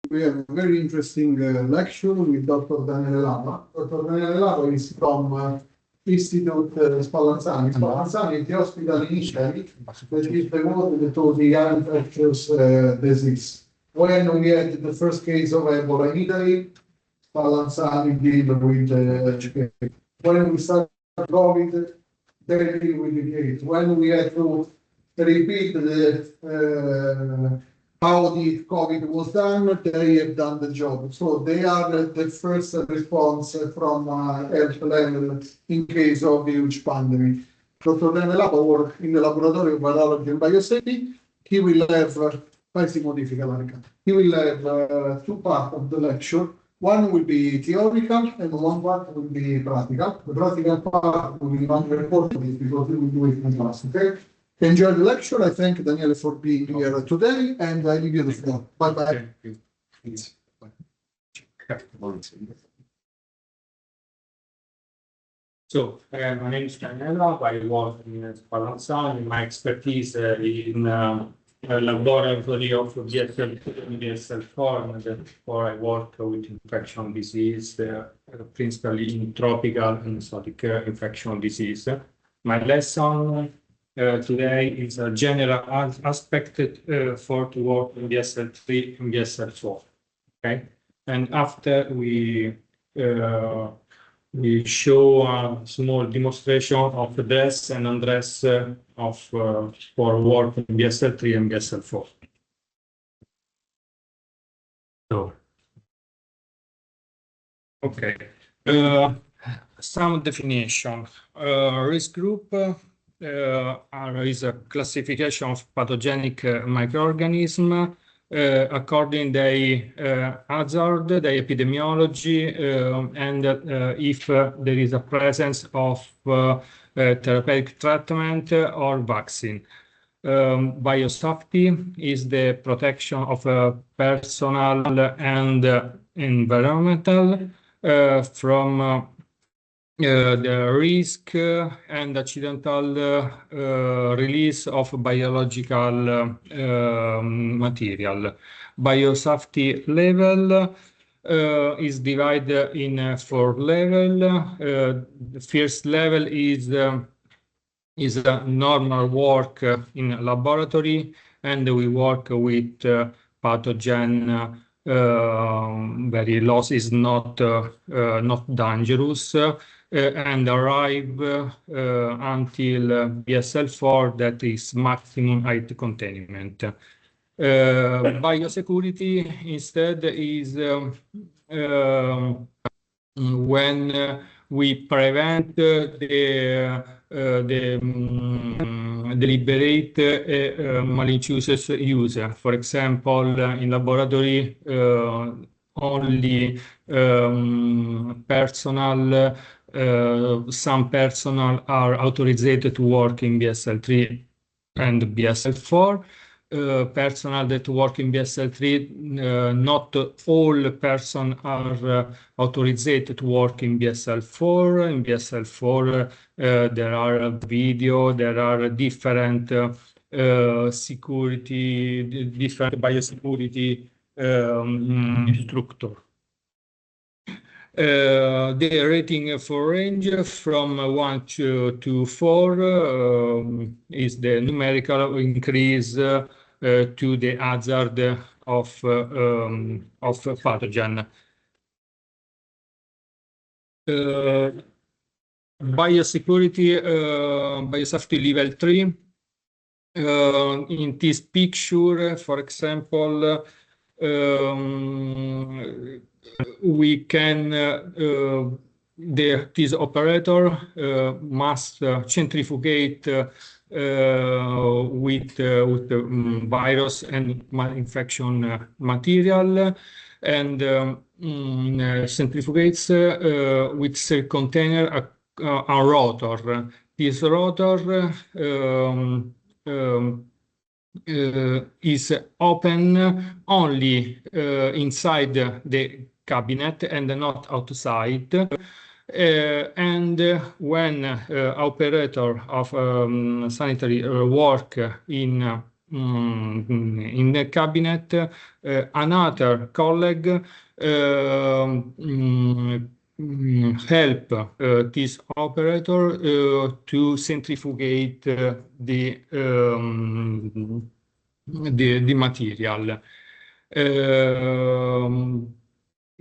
we have a very interesting lecture with Dr. Daniele Lapa. Dr. Daniele Lapa is from Institute Spallanzani. Spallanzani is the hospital in Italy that is devoted to the infectious disease. When we had the first case of Ebola in Italy, Spallanzani deal with when we started COVID, they deal with the AIDS. When we had to repeat how the COVID was done, they have done the job. So they are the first response from health level in case of a huge pandemic. Dr. Daniele works in the laboratory of biology and biosafety. He will have, he will have two parts of the lecture. One will be theoretical and one part will be practical. The practical part will be not important because we will do it in class, okay? Enjoy the lecture. I thank Daniele for being here today, and I leave you the floor. Bye-bye. So, my name is Daniela. I work in Spallanzani. My expertise in laboratory of BSL2 and BSL4, and therefore I work with infectious disease, principally in tropical and exotic infectious disease. My lesson today is a general aspect for to work in BSL3 and BSL4. Okay, and after we show a small demonstration of dress and undress for work in BSL3 and BSL4. So, okay, some definition. Risk group is a classification of pathogenic microorganism according the hazard, the epidemiology, and if there is a presence of therapeutic treatment or vaccine. Biosafety is the protection of personal and environmental from the risk and accidental release of biological material. Biosafety level is divided in 4 levels. The first level is a normal work in laboratory, and we work with pathogen. Very loss is not dangerous. And arrive until BSL4, that is maximum height containment. Biosecurity instead is when we prevent the deliberate malicious use. For example, in laboratory, only personal. Some personnel are authorized to work in BSL3 and BSL4. Personnel that work in BSL3, not all persons are authorized to work in BSL4. In BSL4, there are video, there are different security, different biosecurity structure. The rating for range from 1 to 4 is the numerical increase to the hazard of pathogen. Biosecurity, biosafety level 3. In this picture, for example, we can this operator must centrifugate with virus and infection material, and centrifugates with cell container a rotor. This rotor is open only inside the cabinet and not outside. And when operator of sanitary work in in the cabinet, another colleague help this operator to centrifugate the material.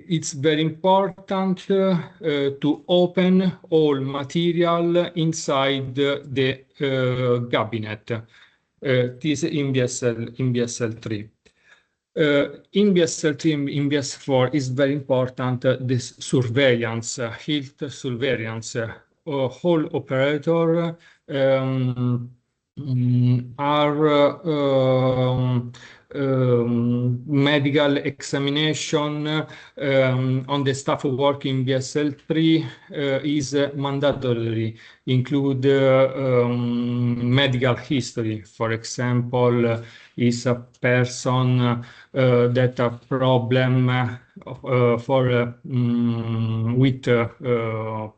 It's very important to open all material inside the cabinet. This in BSL3. In BSL3 and in BS4 is very important this surveillance, health surveillance. Whole operator are medical examination on the staff working BSL3 is mandatory, include medical history. For example, is a person that a problem with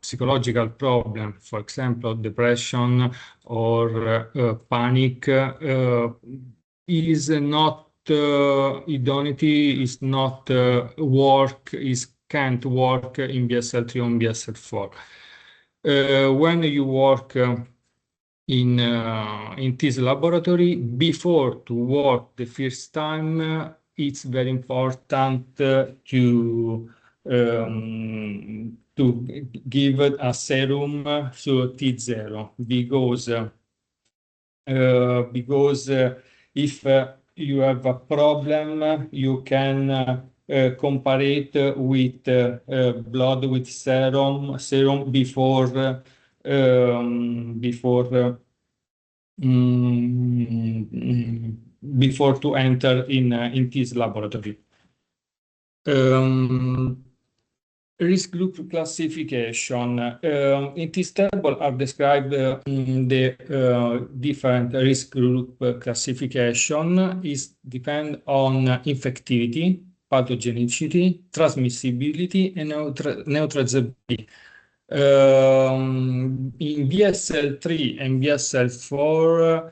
psychological problem, for example, depression or panic, is not idoneity, is not can't work in BSL3 or BSL4. When you work in this laboratory, before to work the first time, it's very important to give a serum to T0 because if you have a problem, you can compare it with blood with serum before to enter in this laboratory. Risk group classification. In this table are described the different risk group classification. Is depend on infectivity, pathogenicity, transmissibility, and neutralizability. In BSL3 and BSL4,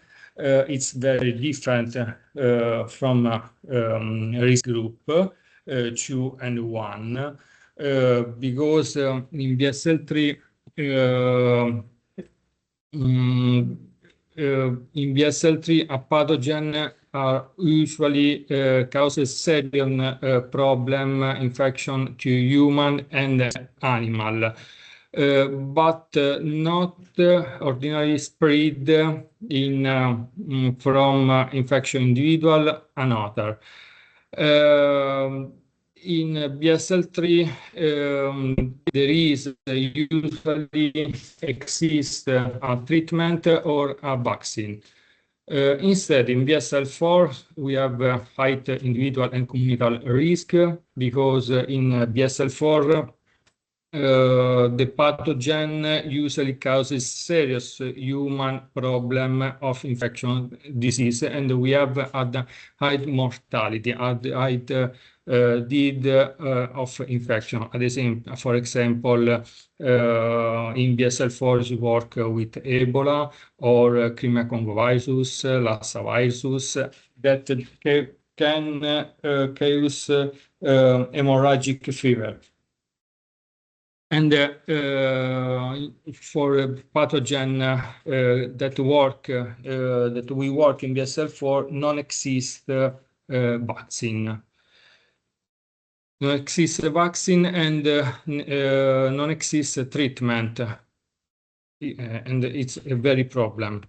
it's very different from risk group 2 and 1. Because in BSL3, a pathogen usually causes serious problem, infection to human and animal, but not ordinarily spread from infection individual another. In BSL3, there is usually exist a treatment or a vaccine. Instead, in BSL4, we have high individual and communal risk because in BSL4, the pathogen usually causes serious human problem of infection disease, and we have a high mortality, a high deed of infection. For example, in BSL4 we work with Ebola or Crimea Congo virus, Lassa virus, that can cause hemorrhagic fever. And for pathogen that we work in BSL4, non-exist vaccine. Non-exist vaccine and non-exist treatment, and it's a very problem.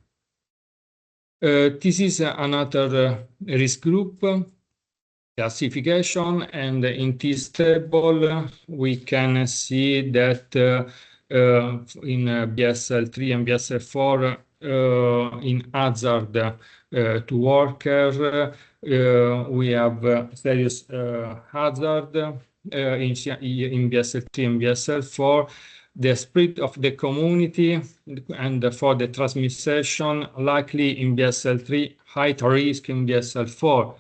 This is another risk group classification, and in this table we can see that in BSL3 and BSL4 in hazard to worker we have serious hazard in BSL3 and BSL4. The spread of the community and for the transmission likely in BSL3, high risk in BSL4.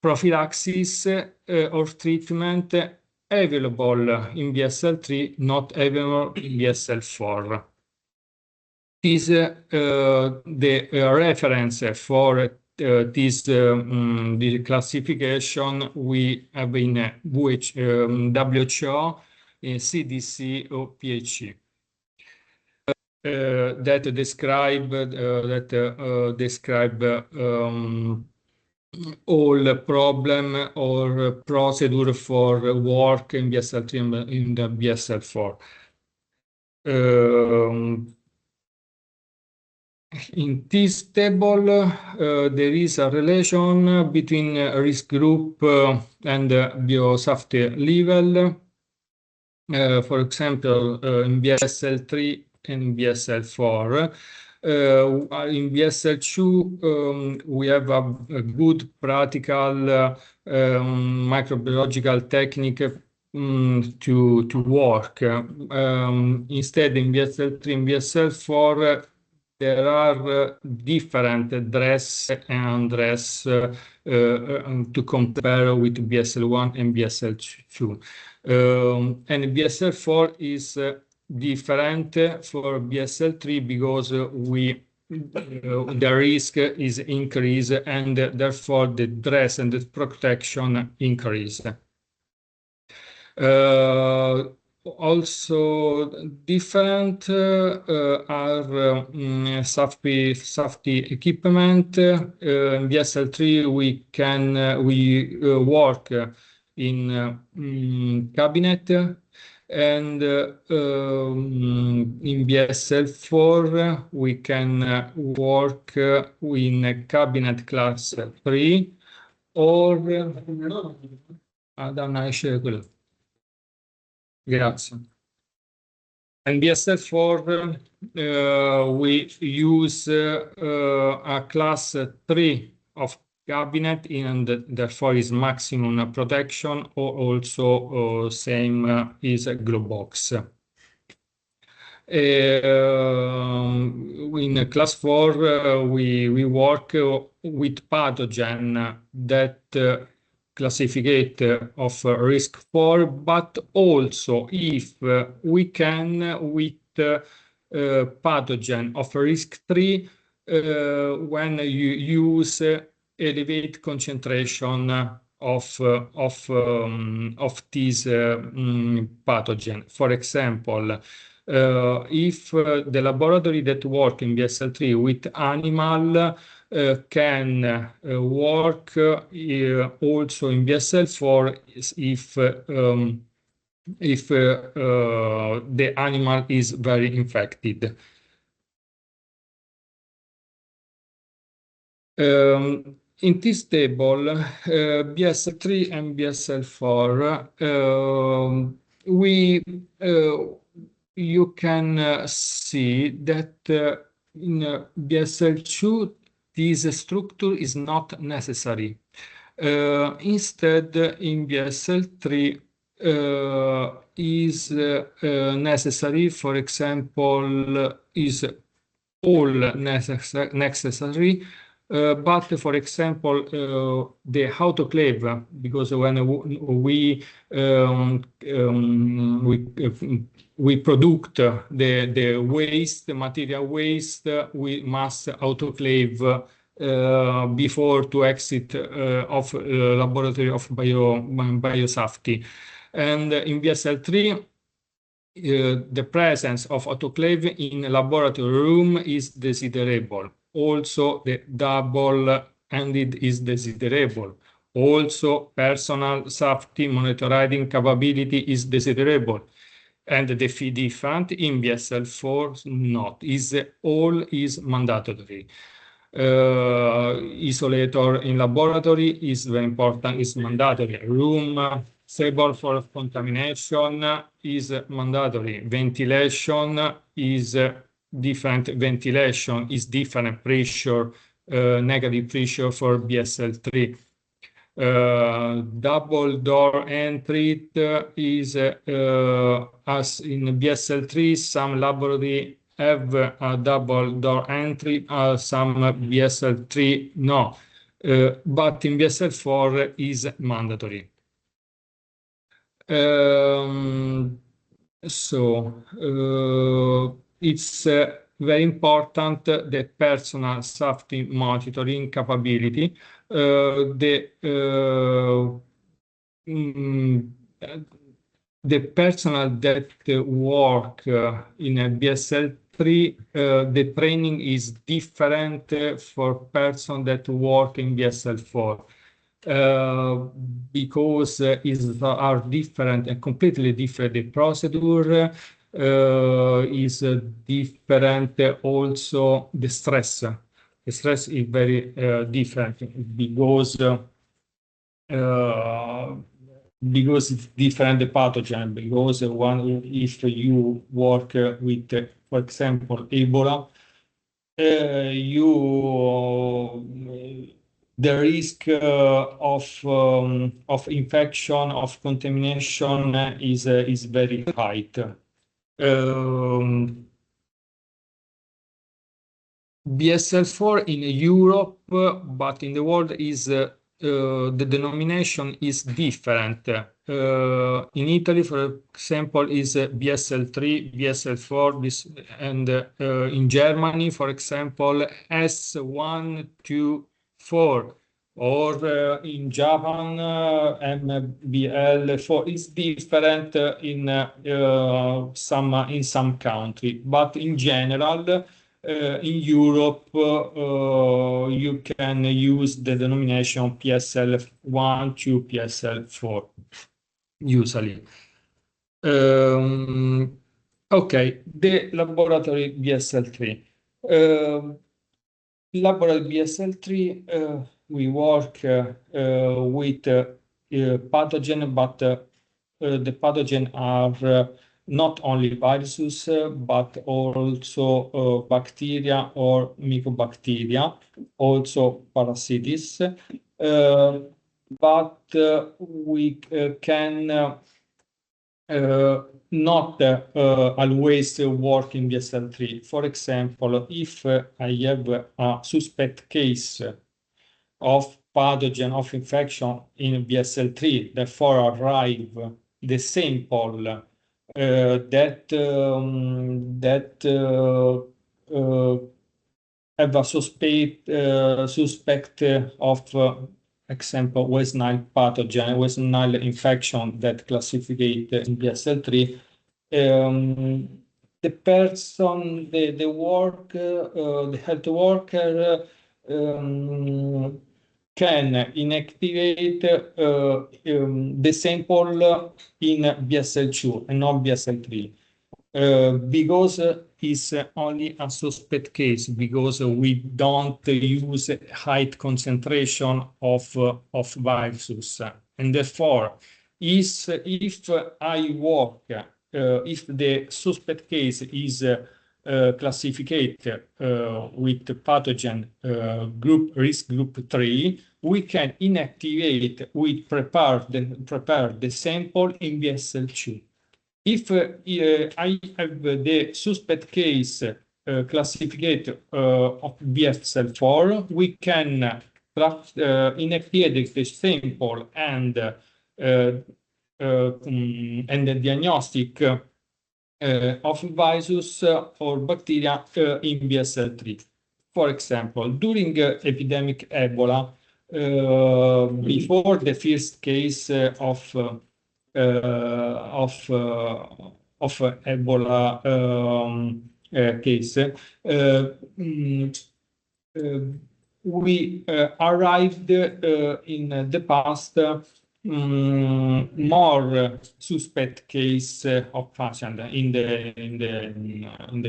Prophylaxis or treatment available in BSL3, not available in BSL4. This the reference for this classification we have in WHO, CDC, or PHE. That describe all problem or procedure for work in BSL3 and in the BSL4. In this table, there is a relation between risk group and biosafety level. For example, in BSL3 and BSL4. In BSL2, we have a good practical microbiological technique to work. Instead, in BSL3 and BSL4, there are different dress and dress to compare with BSL1 and BSL2. And BSL4 is different for BSL3 because the risk is increased and therefore the dress and the protection increase. Also different are safety equipment. In BSL3 we work in cabinet, and in BSL4 we can work in a cabinet class 3 or Grazie. In BSL4 we use a class 3 of cabinet, and therefore is maximum protection, or also same is a glove box. In class 4 we work with pathogen that classificate of risk 4, but also if we can with pathogen of risk 3 when you use elevate concentration of this pathogen. For example, if the laboratory that work in BSL3 with animal can work also in BSL4 if the animal is very infected. In this table, BSL3 and BSL4, you can see that in BSL2 this structure is not necessary. Instead, in BSL3 is necessary. For example, is all necessary. But for example, the autoclave, because when we produce the waste, material waste, we must autoclave before to exit of laboratory of biosafety. And in BSL3, the presence of autoclave in laboratory room is desirable. Also, the double-ended is desirable. Also, personal safety monitoring capability is desirable. And the defect in BSL4 not. All is mandatory. Isolator in laboratory is very important, is mandatory. Room stable for contamination is mandatory. Ventilation is different. Ventilation is different pressure, negative pressure for BSL3. Double door entry is as in BSL3, some laboratory have a double door entry, some BSL3 no, but in BSL4 is mandatory. So it's very important, the personal safety monitoring capability. The personnel that work in a BSL3, the training is different for person that work in BSL4. Because are different and completely different. The procedure is different. Also, the stress. The stress is very different because it's different the pathogen. Because if you work with, for example, Ebola, the risk of infection, of contamination is very high. BSL4 in Europe, but in the world is the denomination is different. In Italy, for example, is BSL3, BSL4, and in Germany, for example, S1, 2, 4, or in Japan, MBL4 is different in some country, but in general. In Europe, you can use the denomination PSL1 to PSL4, usually. Okay, the laboratory BSL3. Laboratory BSL3, we work with pathogen, but the pathogen are not only viruses, but also bacteria or mycobacteria, also parasites. But we can not always work in BSL3. For example, if I have a suspect case of pathogen of infection in BSL3, therefore arrive the sample that have a suspect of example West Nile pathogen, West Nile infection that classificate in BSL3. The person, the health worker can inactivate the sample in BSL2 and not BSL3. Because it's only a suspect case, because we don't use high concentration of viruses. And therefore, if I work, if the suspect case is classified with pathogen risk group 3, we can inactivate, we prepare the sample in BSL2. If I have the suspect case classified of BSL4, we can inactivate the sample and the diagnostic of virus or bacteria in BSL3. For example, during epidemic Ebola, before the first case of Ebola case, we arrived in the past more suspect case of patient in the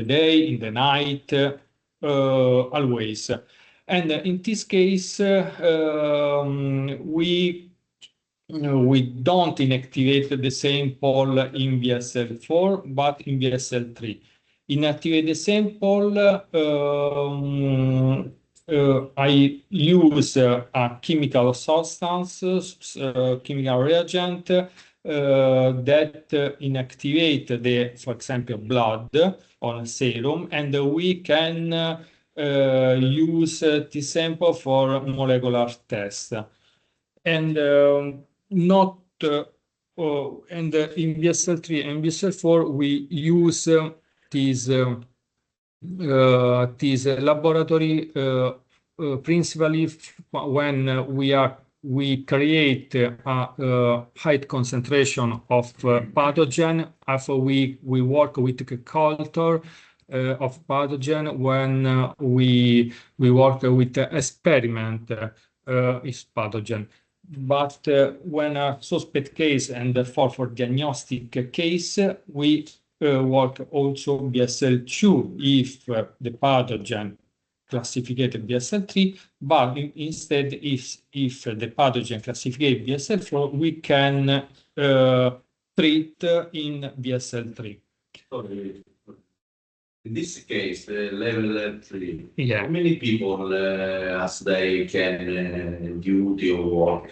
day, in the night, always. And in this case, we don't inactivate the sample in BSL4, but in BSL3. Inactivate the sample, I use a chemical substance, chemical reagent that inactivate the, for example, blood on serum, and we can use the sample for molecular test. And not and in BSL3 and BSL4 we use this this laboratory principally when we create a high concentration of pathogen. After we work with the culture of pathogen, when we work with the experiment is pathogen. But when a suspect case and for diagnostic case, we work also BSL-2 if the pathogen classified BSL-3, but instead if the pathogen classified BSL-4, we can treat in BSL-3. Sorry. In this case, level 3, Yeah. how many people as they can duty or work?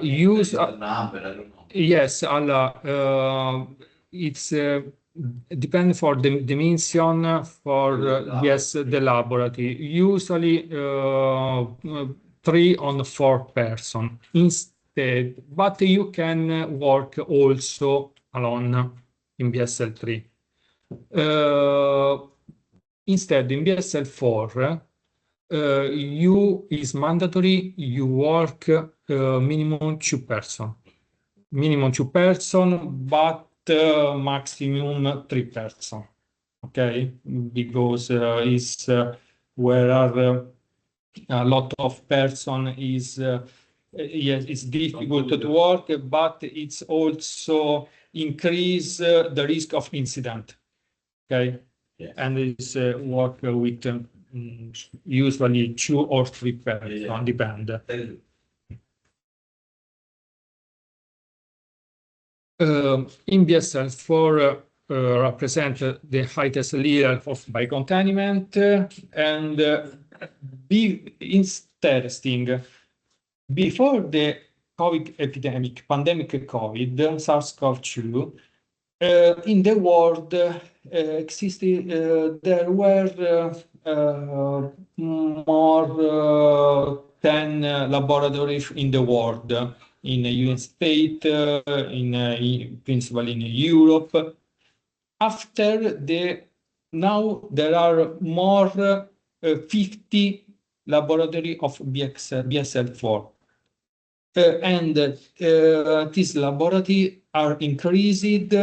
Use The number, I don't know. yes, it's depends for the dimension for yes the laboratory. Usually 3 or 4 person instead, but you can work also alone in BSL-3. Instead, in BSL-4, you is mandatory. You work minimum 2 person. Minimum 2 person, but maximum 3 person. Okay, because is where are a lot of person is yes, it's difficult to work, but it's also increase the risk of incident. Okay, Yes. and it's work with usually 2 or 3 person, Yeah. depend. In BSL-4 represent the highest level of biocontainment and be interesting. Before the COVID epidemic, pandemic COVID, SARS-CoV-2, in the world existed, there were more 10 laboratories in the world, in the United States, principally in Europe. Now there are more 50 laboratory of BSL-4. And these laboratories are increased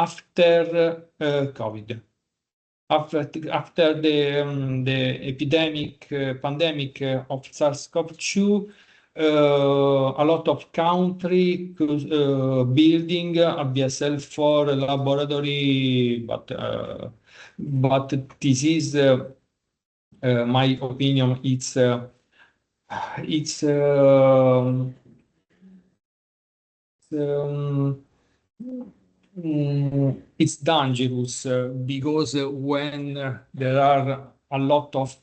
after COVID. After the epidemic, pandemic of SARS-CoV-2, a lot of country building a BSL-4 laboratory, but this is, my opinion, it's it's dangerous because when there are a lot of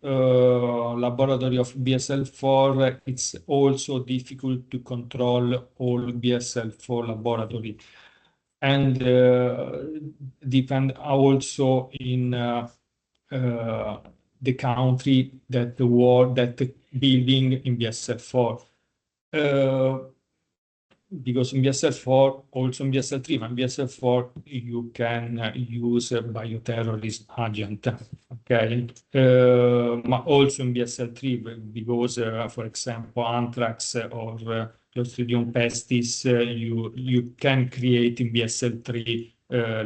laboratory of BSL-4, it's also difficult to control all BSL-4 laboratory, and depend also in the country that building in BSL-4. Because in BSL-4, also in BSL-3, but in BSL-4 you can use a bioterrorist agent, okay? But also in BSL-3, because, for example, anthrax or Clostridium pestis, you can create in BSL-3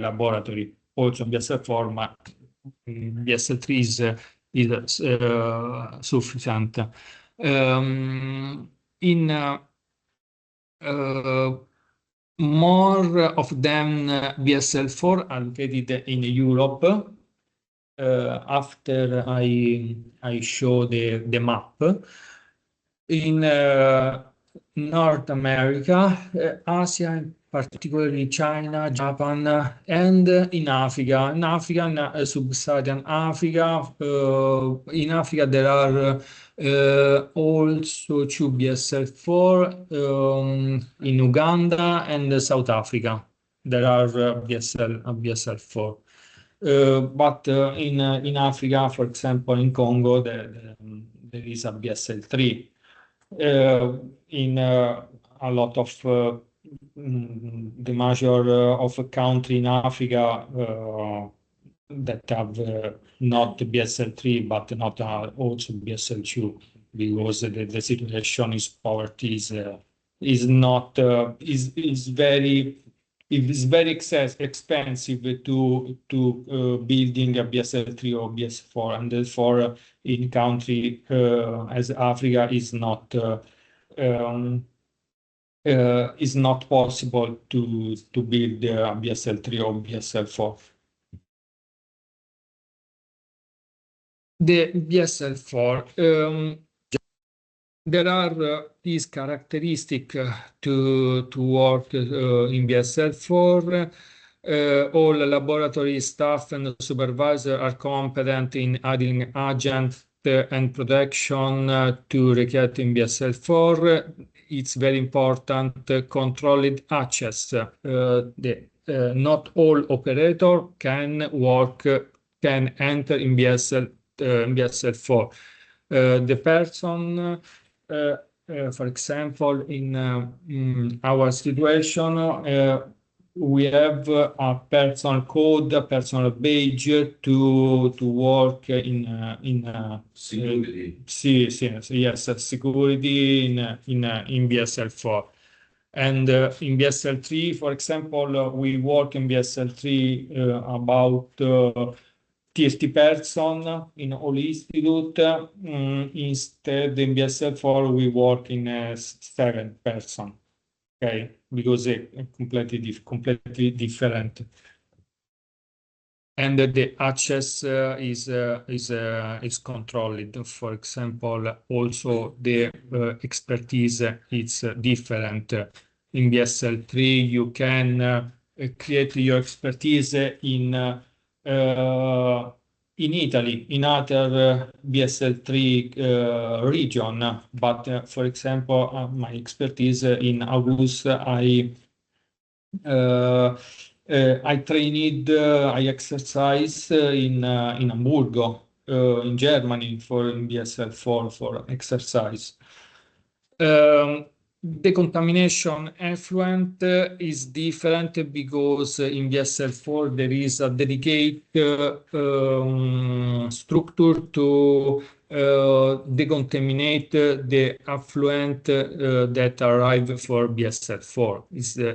laboratory. Also in BSL-4, but BSL-3 is sufficient. More of them BSL-4 are located in Europe. After I show the map in North America, Asia, particularly China, Japan, and in Africa. In Africa, sub-Saharan Africa, in Africa there are also 2 BSL-4 in Uganda and South Africa. There are BSL-4. But in Africa, for example, in Congo, there is a BSL-3. In a lot of the major of a country in Africa, that have not BSL-3 but not also BSL-2, because the situation is poverty is not is very expensive to building a BSL-3 or BSL-4, and therefore in country as Africa is not possible to build BSL-3 or BSL-4. The BSL-4, there are these characteristics to work in BSL-4. All laboratory staff and supervisor are competent in adding agent and protection to react in BSL-4. It's very important controlled access. Not all operator can enter in BSL-4. The person, for example, in our situation, we have a personal code, a personal badge to work in security. Security in BSL-4. And in BSL-3, for example, we work in BSL-3 about 30 person in all institute. Instead, in BSL-4, we work in 7 person. Okay, because it's completely different. And the access is controlled. For example, also the expertise is different. In BSL-3, you can create your expertise in Italy, in other BSL-3 region. But for example, my expertise in August, I trained, I exercise in Hamburgo, in Germany, for in BSL-4 for exercise. The contamination effluent is different because in BSL-4 there is a dedicated structure to decontaminate the effluent that arrive for BSL-4.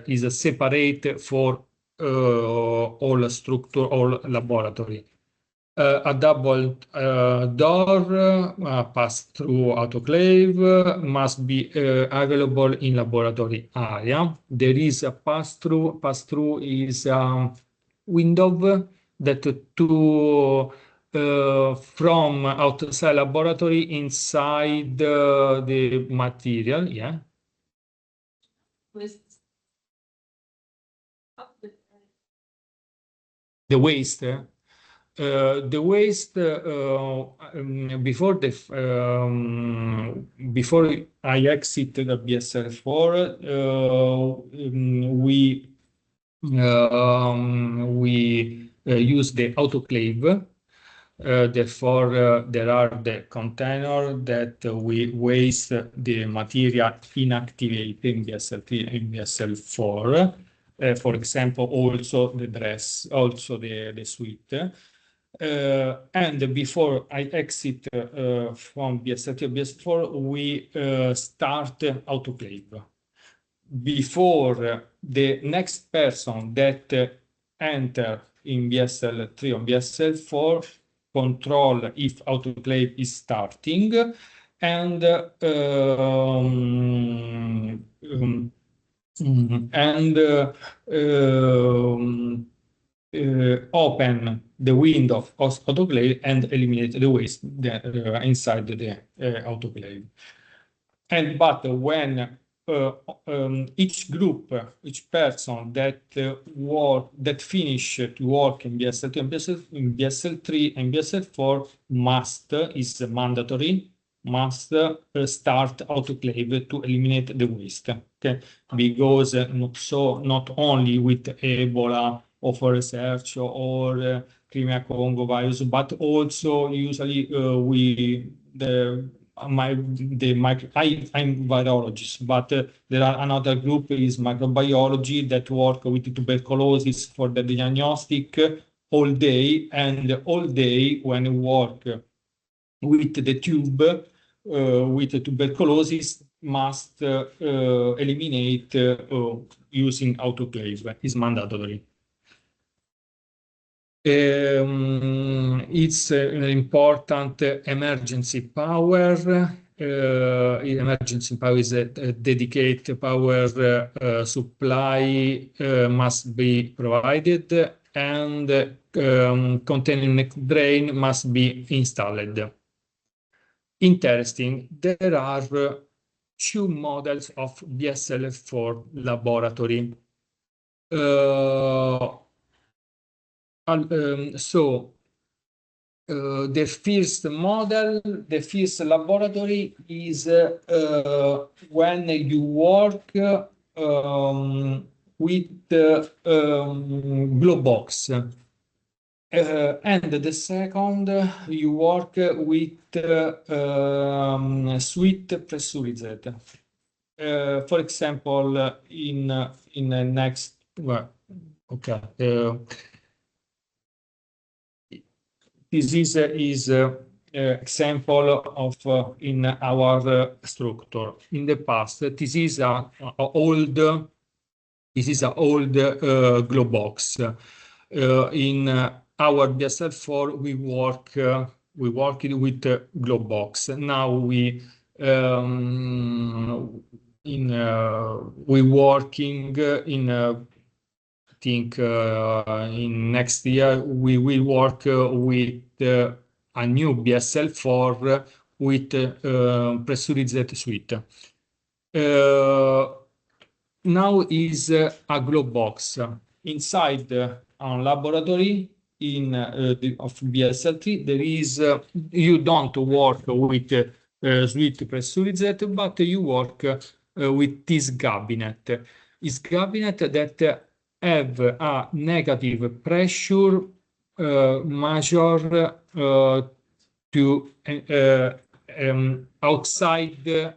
Is a separate for all structure, all laboratory. A double door pass-through autoclave must be available in laboratory area. There is a pass-through. Pass-through is a window that to from outside laboratory inside the material. Yeah. The waste. The waste before I exit the BSL-4, we use the autoclave. Therefore, there are the container that we waste the material inactivate in BSL-3 and BSL-4. For example, also the dress, also the suite. And before I exit from BSL-3 to BSL-4, we start autoclave. Before the next person that enter in BSL-3 or BSL-4 control if autoclave is starting, and open the window of autoclave and eliminate the waste inside the autoclave. But when each group, each person that finish to work in BSL-2 in BSL-3 and BSL-4 is mandatory, must start autoclave to eliminate the waste. Okay, because not only with Ebola or for research or Crimea Congo virus, but also usually I'm virologist, but there are another group is microbiology that work with tuberculosis for the diagnostic, all day, and all day when you work with the tube, with the tuberculosis, must eliminate using autoclave. Is mandatory. It's an important emergency power. Emergency power is a dedicated power supply must be provided, and containing drain must be installed. Interesting, there are two models of BSL-4 laboratory. The first model, the first laboratory is when you work with glow box. And the second, you work with sweet pressurized. For example, in the next, well, okay. This is example of in our structure. In the past, this is a old glow box. In our BSL-4, we worked with glow box. Now we working in. Think in next year we will work with a new BSL-4 with pressurized suite. Now is a glow box inside a laboratory of BSL-3. There is you don't work with suite pressurized, but you work with this cabinet. Is cabinet that have a negative pressure measure to outside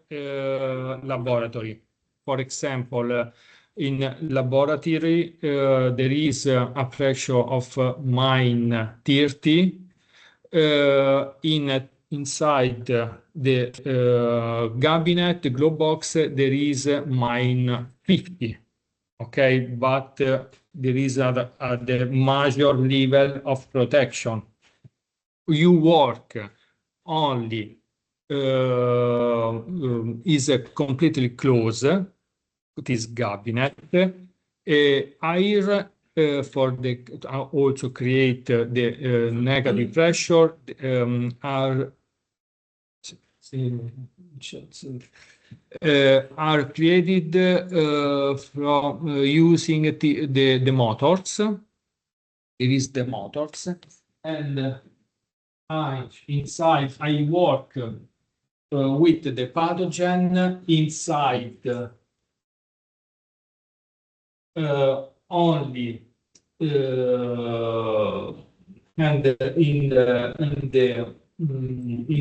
laboratory. For example, in laboratory there is a pressure of -30. Inside the cabinet, the glow box, there is -50. Okay, but there is a major level of protection. You work only is completely closed. This cabinet. Air for the also create the negative pressure are created from using the motors. It is the motors, and inside I work with the pathogen inside only and in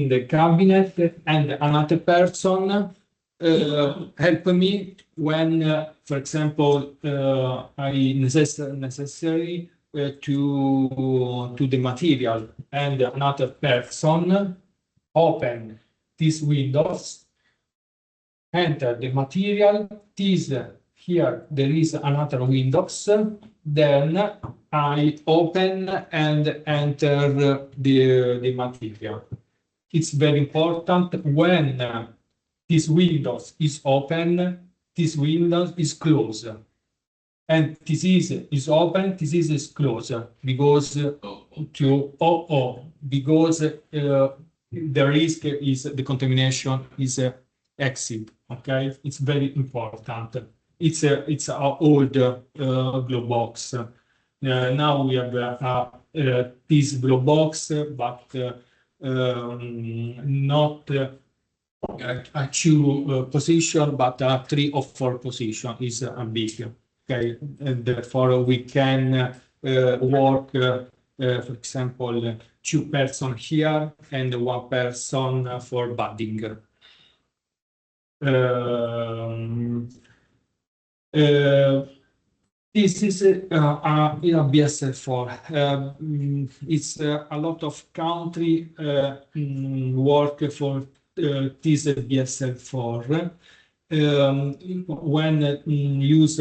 the cabinet, and another person help me when, for example, I necessary to the material, and another person open these windows, enter the material. This here there is another windows. Then I open and enter the material. It's very important when this window is open, this window is closed, and this is open, this is closed, because because the risk is the contamination is exit. Okay, it's very important. It's a old glow box. Now we have this glow box, but not a 2 position, but a 3 or 4 position is a big. Okay, and therefore we can work, for example, 2 person here and 1 person for budding. This is a BSL-4. It's a lot of country work for this BSL-4. When use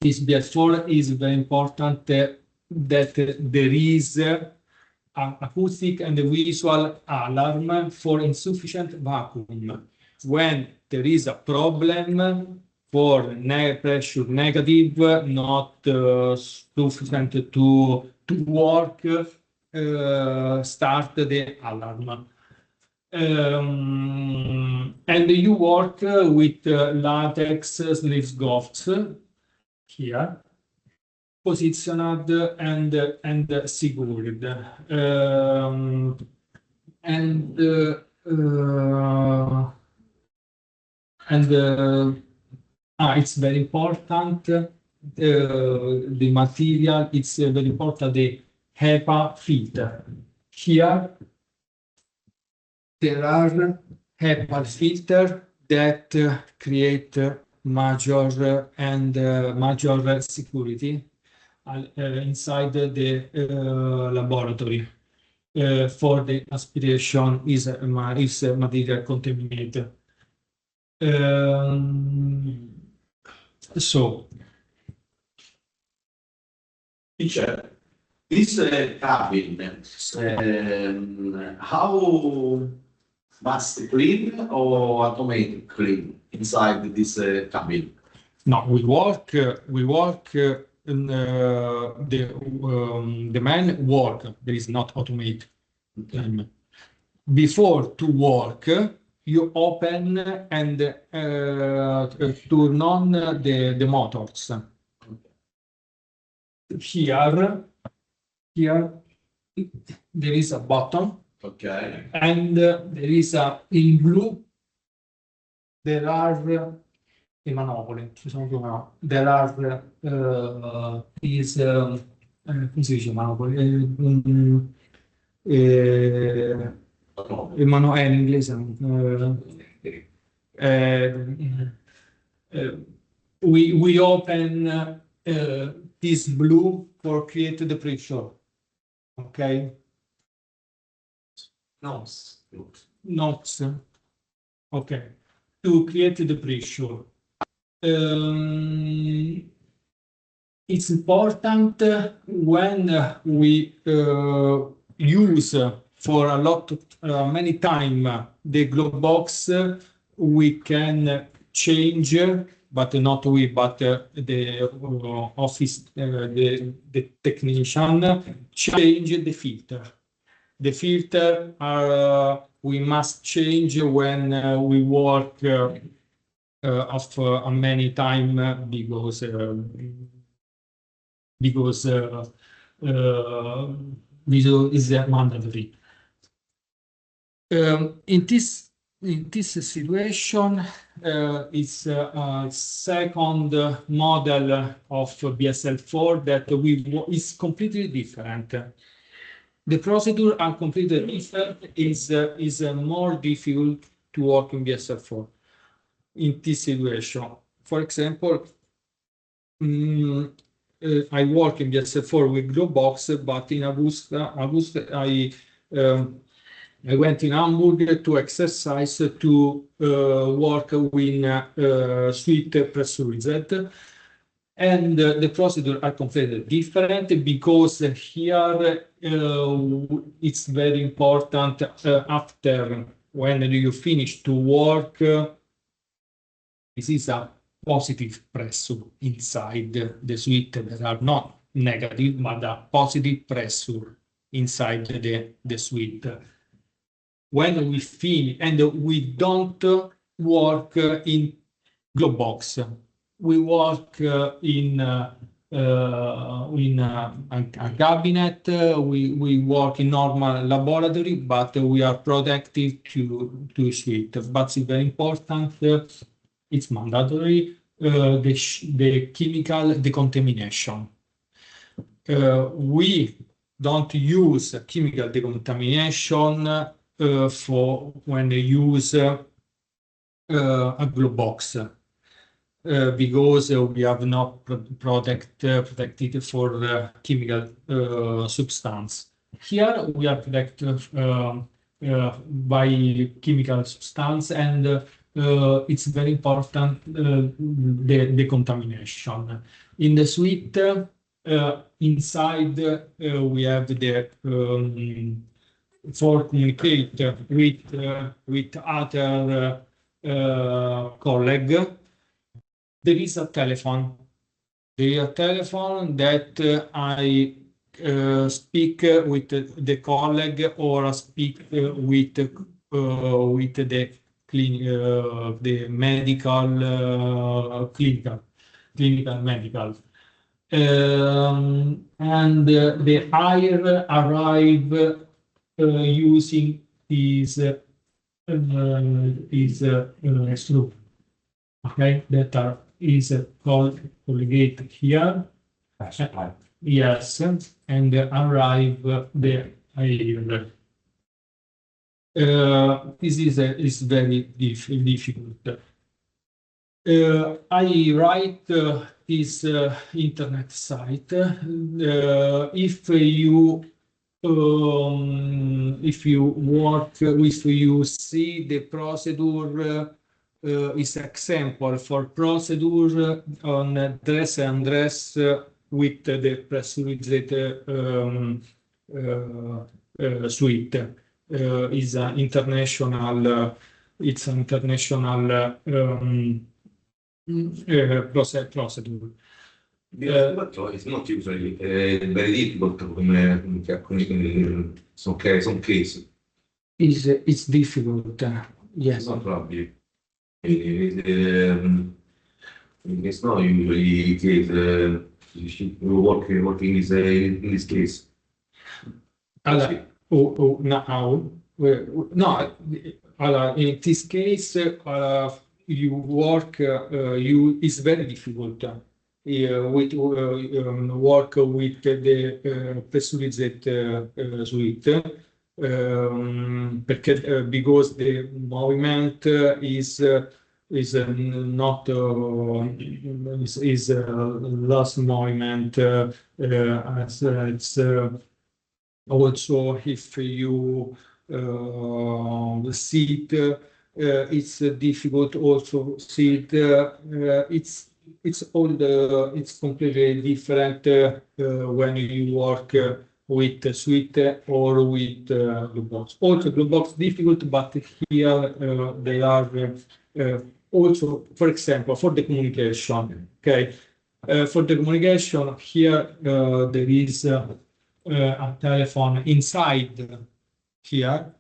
this BSL-4 is very important that there is acoustic and visual alarm for insufficient vacuum. When there is a problem for pressure negative, not sufficient to work, start the alarm. And you work with latex sleeve gloves here, positioned and secured. It's very important. The material, it's very important. The HEPA filter. Here, there are HEPA filter that create major security inside the laboratory. For the aspiration is material contaminated. So, Teacher, this cabin, how must clean or automatic clean inside this cabin? no, we work in the man work. There is not automate. Before to work, you open and turn on the motors. Here there is a button. Okay. And there is in blue there are i manopole, ci sono due manopole. There are these come si dice manopole? In inglese we open this blue for create the pressure. Okay. Notes. Okay. To create the pressure. It's important when we use for a lot many time the glove box, we can change, but not we, but the office, the technician change the filter. The filter are we must change when we work of many time because this is mandatory. In this situation, it's a second model of BSL-4 that is completely different. The procedure are completely different. Is more difficult to work in BSL-4 in this situation. For example, I work in BSL-4 with glove box, but in August I went in Hamburg to exercise to work with suite pressurized. And the procedure are completely different because here it's very important after when you finish to work, this is a positive pressure inside the suite. There are not negative, but a positive pressure inside the suite. When we finish, and we don't work in glove box. We work in a cabinet. We work in normal laboratory, but we are protected to suite. But it's very important. It's mandatory. The chemical decontamination. We don't use chemical decontamination for when they use a glove box. because we have not protected for chemical substance. Here we are protected by chemical substance, and it's very important the contamination. In the suite, inside we have the for communicate with other colleague. There is a telephone. There is a telephone that I speak with the colleague or speak with the the medical clinical medical. And the air arrive using these screw, okay, that is called colligate here. Yes, and arrive the air. This is very difficult. I write this internet site. If you work, if you see the procedure is example for procedure on dress and dress with the pressurized suite. Is an international, it's an international procedure. It's not usually very difficult come some case. It's difficult, yes. Not probably. It's not usually case working in this case. No, in this case, you work, it's very difficult. With work with the pressurized suite, because the movement is not is last movement. It's also if you sit, it's difficult. Also sit, it's completely different when you work with the suite or with the box. Also, the box difficult, but here they are also, for example, for the communication. Okay, for the communication here there is a telephone inside here.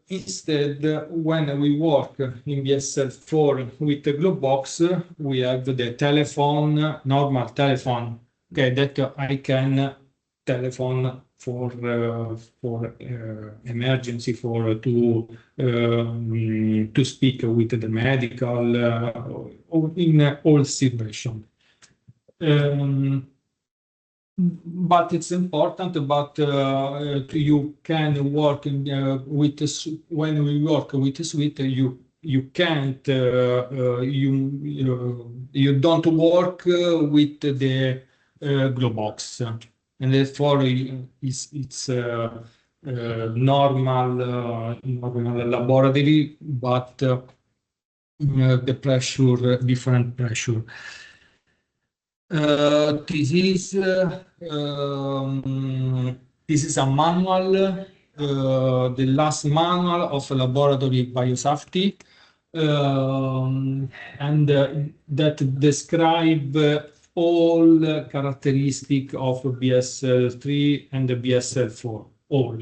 Instead, when we work in BSL4 with the glove box, we have the telephone, normal telephone, okay, that I can telephone for emergency, for to speak with the medical in all situation. But it's important. But you can work with when we work with the suite. You can't. You don't work with the glove box, and therefore it's normal laboratory, but the pressure, different pressure. This is a manual, the last manual of laboratory biosafety, and that describe all characteristics of BSL3 and the BSL4, all.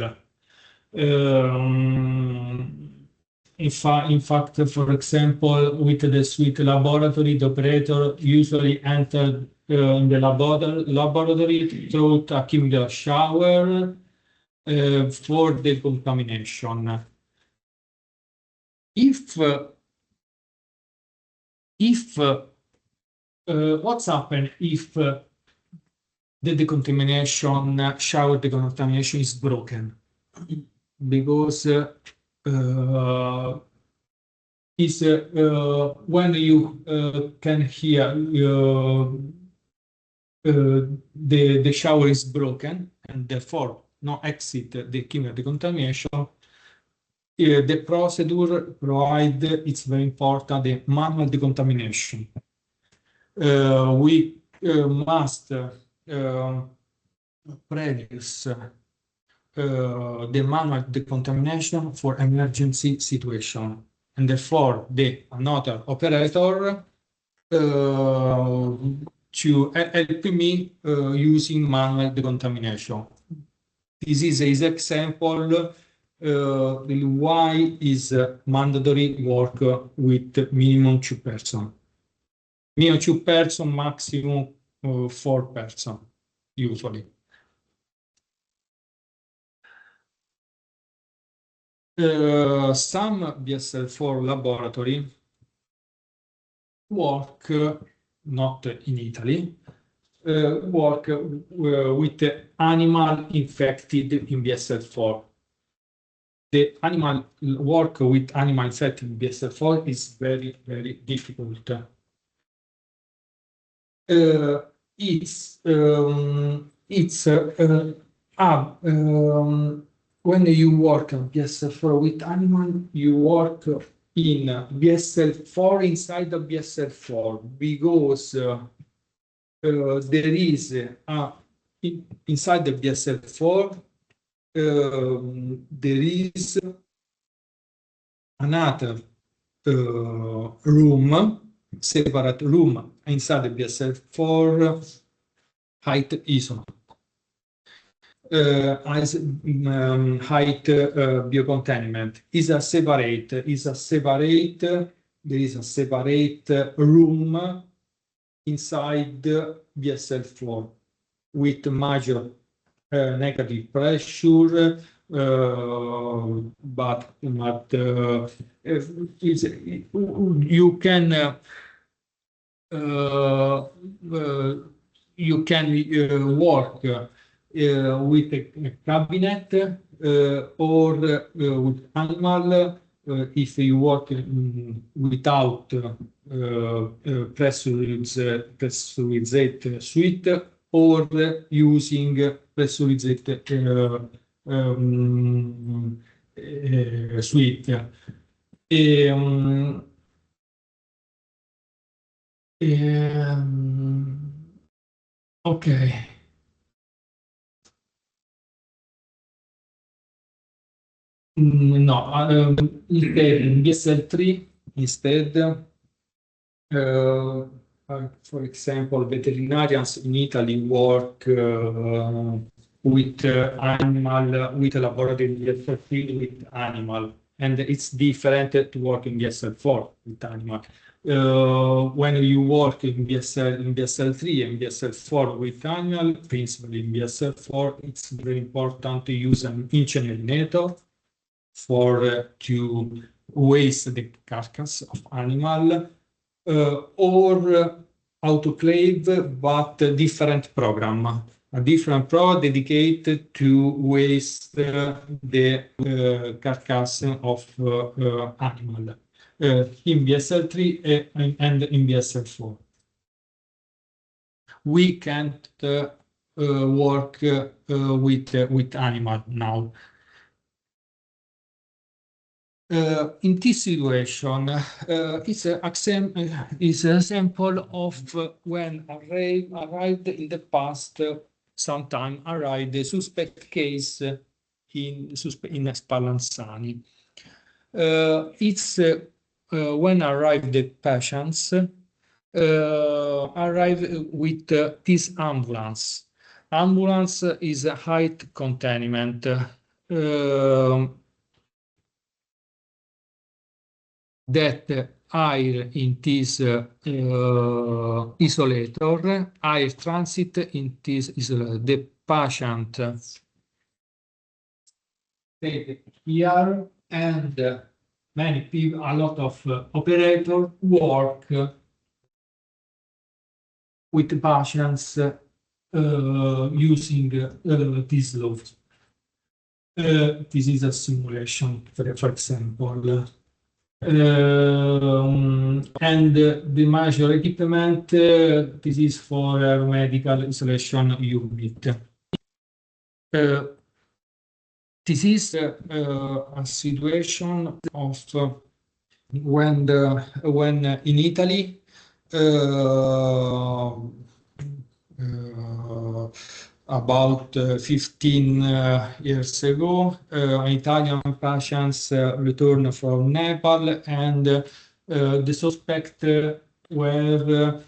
In fact, for example, with the suite laboratory, the operator usually entered in the laboratory through a chemical shower for the contamination. If what's happened if the decontamination shower decontamination is broken? Because is when you can hear the shower is broken and therefore no exit the chemical decontamination. The procedure provide, it's very important, the manual decontamination. We must produce the manual decontamination for emergency situation, and therefore the another operator to help me using manual decontamination. This is an example why is mandatory work with minimum 2 persons. Minimum 2 persons, maximum 4 persons, usually. Some BSL-4 laboratory work, not in Italy, work with animal infected in BSL-4. The animal work with animal infected in BSL-4 is very, very difficult. When you work on BSL-4 with animal, you work in BSL-4 inside the BSL-4 because there is inside the BSL-4 there is another room, separate room inside the BSL-4 height isolant. As height biocontainment is a separate, there is a separate room inside BSL-4 with major negative pressure, but you can work with a cabinet or with animal if you work without pressurized suite or using pressurized suite. Okay. No, instead in BSL-3, instead, for example, veterinarians in Italy work with animal, with a laboratory in BSL-3 with animal, and it's different to work in BSL-4 with animal. When you work in BSL-3 and BSL-4 with animal, principally in BSL-4, it's very important to use an incinerator for to waste the carcass of animal or autoclave, but a different program. A different program dedicated to waste the carcass of animal in BSL-3 and in BSL-4. We can't work with animal now. In this situation, it's an example of when arrived in the past, sometime arrived the suspect case in Spallanzani. It's when arrived the patients, arrived with this ambulance. Ambulance is a height containment. That air in this isolator, air transit in this isolator. The patient here, and many people, a lot of operators work with the patients using this law. This is a simulation, for example. And the major equipment, this is for a medical isolation unit. This is a situation of when in Italy about 15 years ago, Italian patients returned from Nepal, and the suspect were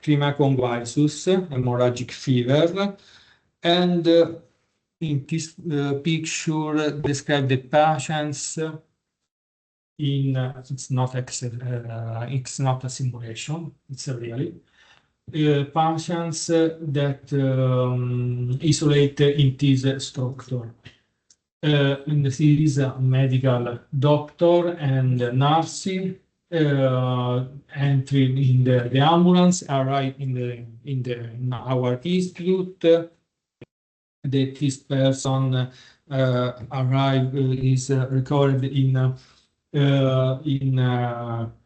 climaconvulsus, hemorrhagic fever, and in this picture describe the patients in it's not a simulation, it's a really patients that isolate in this structure. And this is a medical doctor and nursing entry in the ambulance, arrive in our institute. That this person arrive is recorded in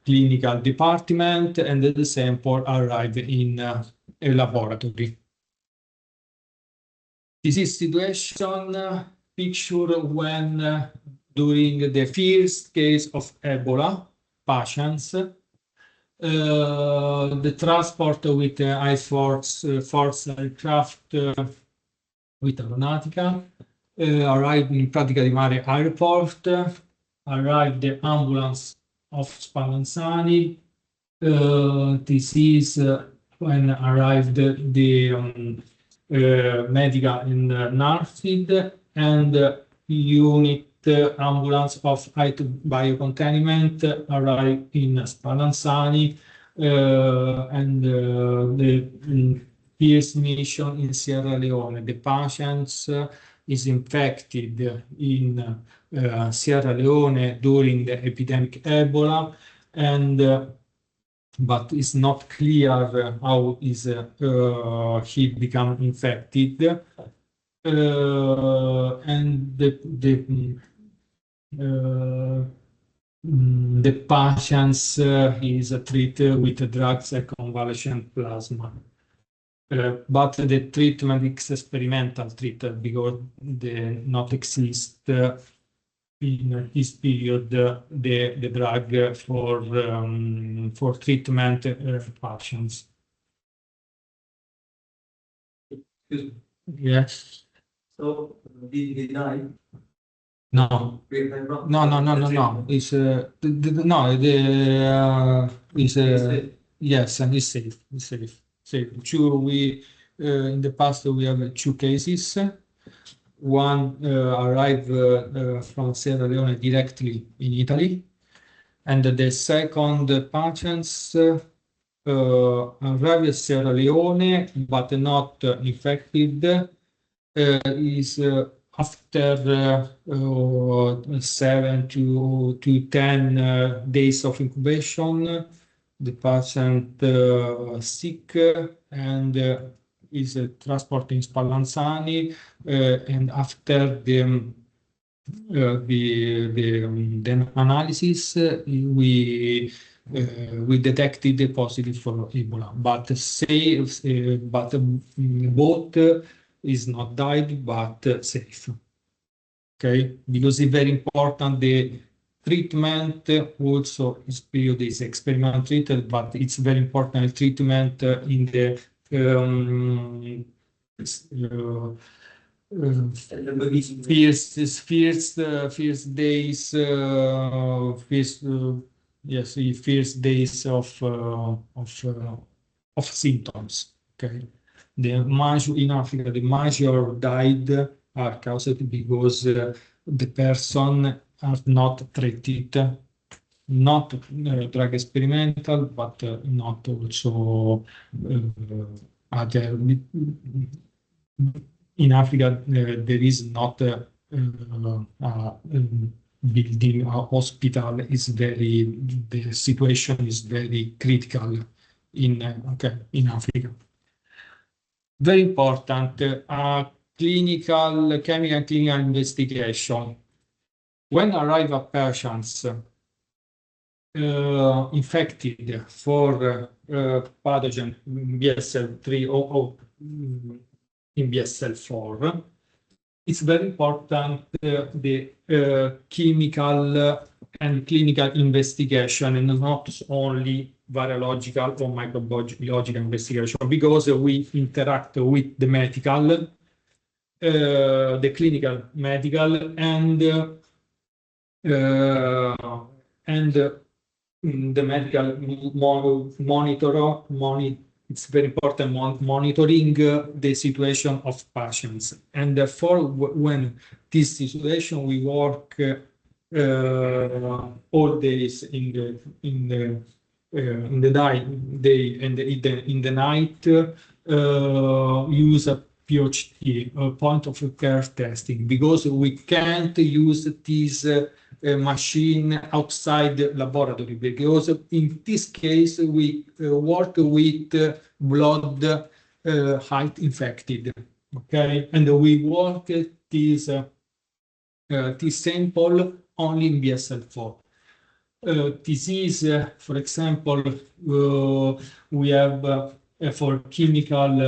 clinical department, and the sample arrive in a laboratory. This is situation picture when during the first case of Ebola patients, the transport with Ice Force aircraft with Aeronautica arrived in Pratica di Mare airport, arrived the ambulance of Spallanzani. This is when arrived the medical in Narfid, and unit ambulance of biocontainment arrived in Spallanzani, and the first mission in Sierra Leone. The patients is infected in Sierra Leone during the epidemic Ebola, and but it's not clear how is he become infected, and the patients is treated with drugs and convalescent plasma. But the treatment is experimental treatment because they not exist in this period the drug for treatment patients. Yes. So, did he die? No. No. It's no. Yes, and it's safe. It's safe. Safe. We in the past we have two cases. One arrived from Sierra Leone directly in Italy, and the second patients arrived in Sierra Leone but not infected. Is after 7 to 10 days of incubation, the patient sick and is transported in Spallanzani, and after the analysis, we detected the positive for Ebola, but both is not died but safe. Okay, because it's very important. The treatment also is period is experimental treated, but it's very important treatment in the first days, first days of symptoms. Okay, in Africa, the major died are caused because the person are not treated, not drug experimental, but not also other. In Africa, there is not a building, a hospital is the situation is very critical in Africa. Very important, chemical clinical investigation. When arrive a patients infected for pathogen BSL-3 or in BSL-4, it's very important the chemical and clinical investigation, and not only virological or microbiological investigation, because we interact with the medical, the clinical medical, and the medical it's very important monitoring the situation of patients. And therefore, when this situation, we work all days in the day and in the night, use a POCT, point of care testing, because we can't use this machine outside the laboratory, because in this case we work with blood height infected, okay, and we work this sample only in BSL-4. This is, for example, we have for chemical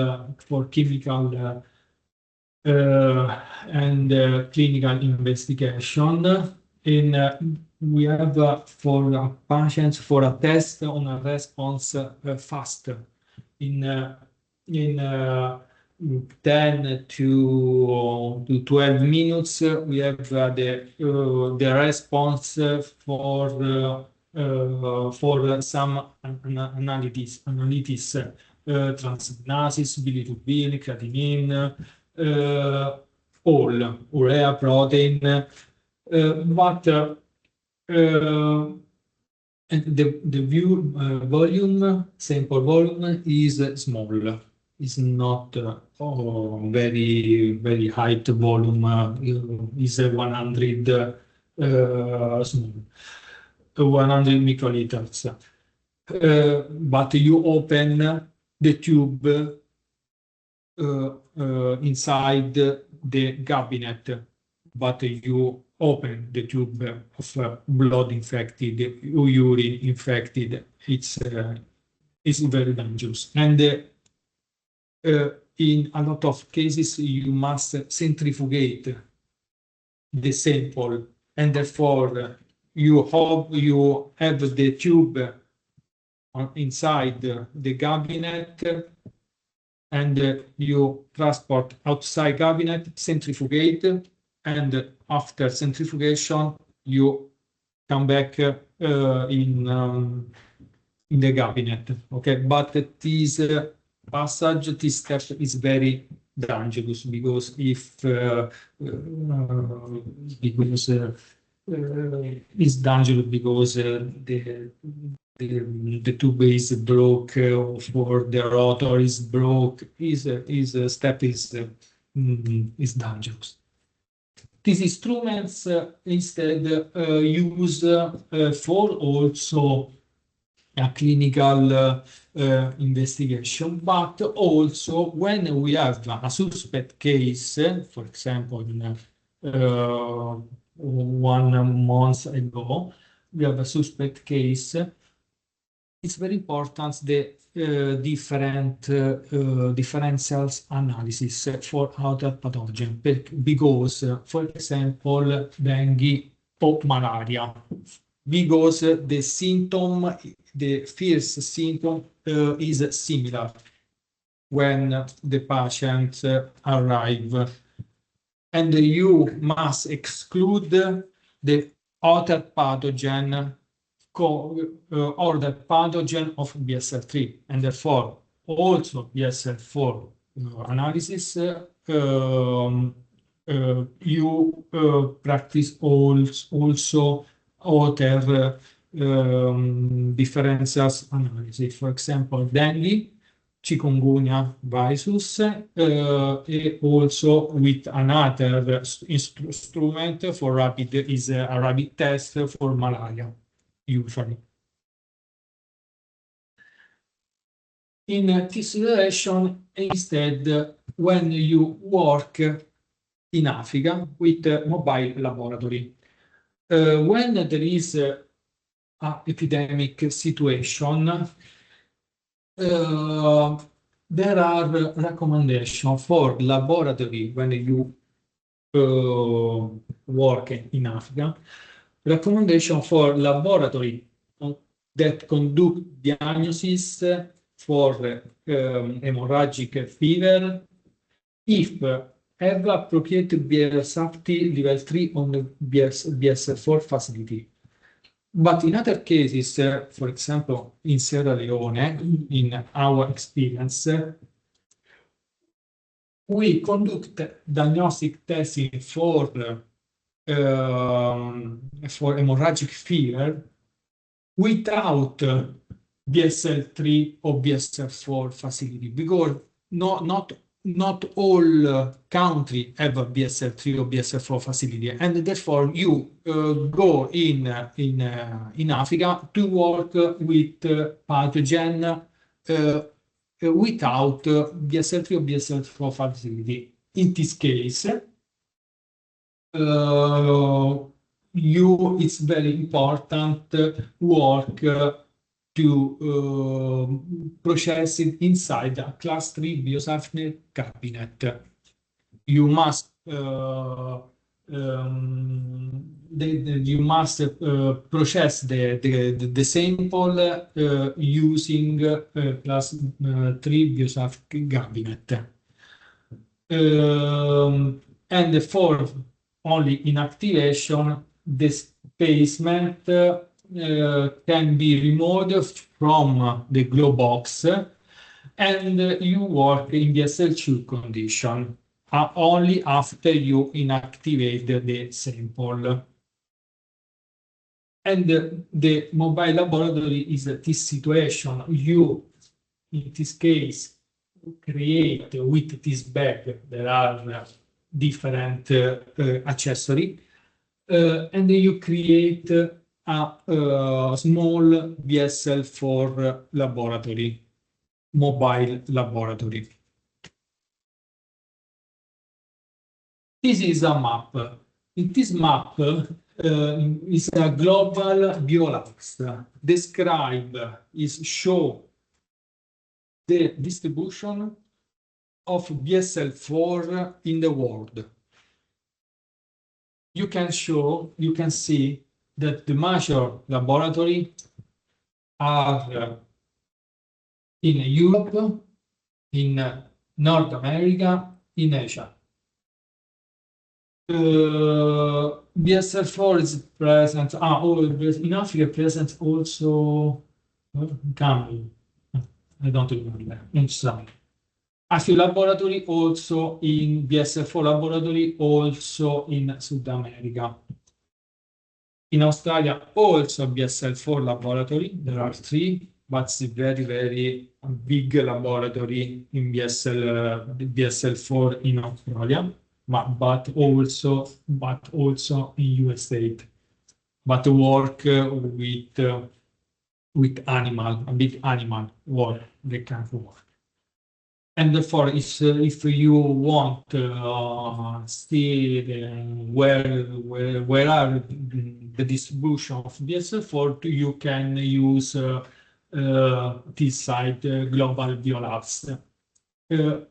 and clinical investigation. We have for patients for a test on a response fast in 10 to 12 minutes. We have the response for some analysis, transaminases, bilirubin, creatinine, all urea, protein, but the sample volume is small. It's not very high volume. Is 100 small, 100 microliters. But you open the tube inside the cabinet, but you open the tube of blood infected, urine infected. It's very dangerous. And in a lot of cases, you must centrifugate the sample, and therefore you have the tube inside the cabinet, and you transport outside cabinet, centrifugate, and after centrifugation you come back in the cabinet. Okay, but this this step is very dangerous, because it's dangerous because the tube is broke, or the rotor is broke. Is step is dangerous. These instruments instead use for also a clinical investigation, but also when we have a suspect case, for example, 1 month ago, we have a suspect case. It's very important the differential analysis for other pathogen, because, for example, dengue or malaria, because the symptom, the first symptom is similar when the patient arrive, and you must exclude the other pathogen or the pathogen of BSL-3, and therefore also BSL-4 analysis. You practice also other differential analysis, for example, dengue, chikungunya virus, also with another instrument for rapid, is a rapid test for malaria, usually. In this situation, instead, when you work in Africa with a mobile laboratory, when there is a epidemic situation, there are recommendations for laboratory when you work in Africa. Recommendation for laboratory that conduct diagnosis for hemorrhagic fever if have appropriate biosafety level 3 on the BS4 facility. But in other cases, for example, in Sierra Leone, in our experience, we conduct diagnostic testing for hemorrhagic fever without BSL3 or BSL4 facility, because not all countries have a BSL3 or BSL4 facility, and therefore you go in Africa to work with pathogen without BSL3 or BSL4 facility. In this case, it's very important work to process it inside a class 3 biosafety cabinet. You must process the sample using class 3 biosafety cabinet. And for only inactivation, the specimen can be removed from the glow box, and you work in the BSL2 condition only after you inactivate the sample. And the mobile laboratory is this situation. You, in this case, create with this bag, there are different accessories, and you create a small BSL4 laboratory, mobile laboratory. This is a map. In this map is a global biolabs. Show the distribution of BSL4 in the world. You can see that the major laboratories are in Europe, in North America, in Asia. BSL4 is present, in Africa present also, Gambia, I don't remember, in some. A few laboratory also in BSL4 laboratory, also in South America. In Australia, also BSL4 laboratory. There are 3, but it's a very, very big laboratory in BSL4 in Australia, but also in USA. But work with animal, a big animal work, they can work. And therefore, if you want to see where are the distribution of BSL4, you can use this site, Global Biolabs. The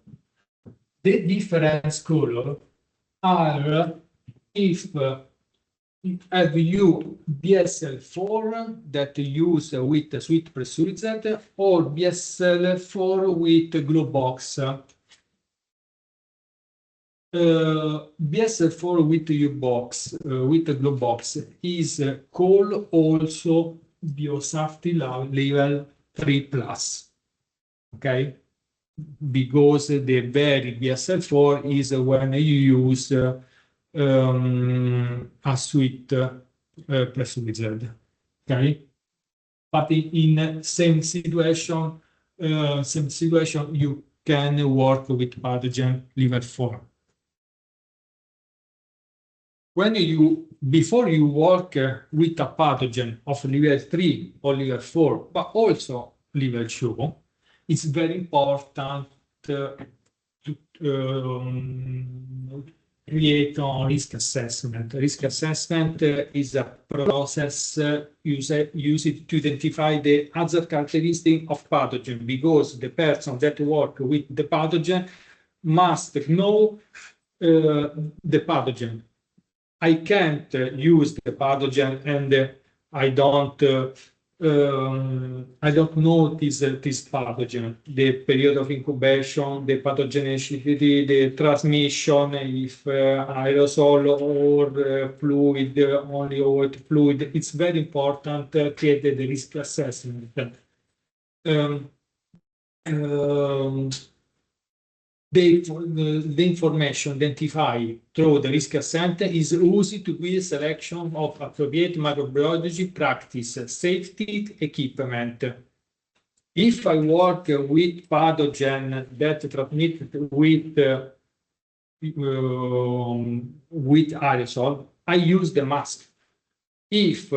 different colors are if have you BSL4 that use with sweet pressurized or BSL4 with glue box. BSL4 with the glue box is called also biosafety level 3+. Okay, because the very BSL4 is when you use a sweet pressurized. Okay, but in same situation you can work with pathogen level 4. Before you work with a pathogen of level 3 or level 4, but also level 2, it's very important to create a risk assessment. Risk assessment is a process used to identify the hazard characteristic of pathogen, because the person that work with the pathogen must know the pathogen. I can't use the pathogen and I don't know this pathogen, the period of incubation, the pathogenicity, the transmission, if aerosol or fluid, only or fluid. It's very important to create the risk assessment. The information identified through the risk assessment is used to guide selection of appropriate microbiology practice, safety equipment. If I work with pathogen that transmit with aerosol, I use the mask. If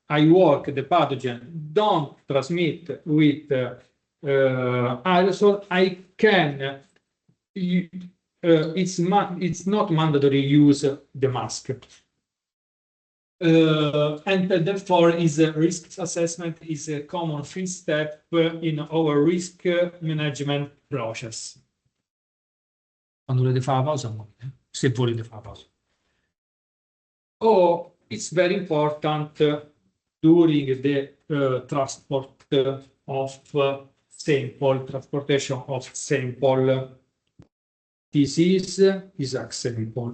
I work the pathogen don't transmit with aerosol, I can. It's not mandatory use the mask. And therefore, risk assessment is a common first step in our risk management process. Quando volete fare la pausa, se volete fare la pausa. Oh, it's very important during the transport of transportation of sample. This is example.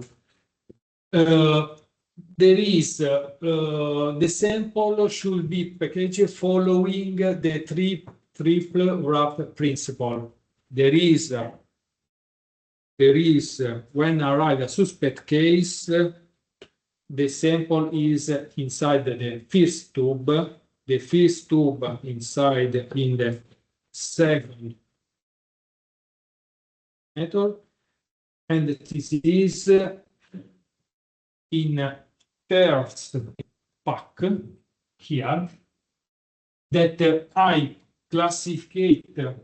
There is the sample should be packaged following the triple wrap principle. There is when arrive a suspect case, the sample is inside the first tube. The first tube inside in the second method. And this is in third pack here that I classify the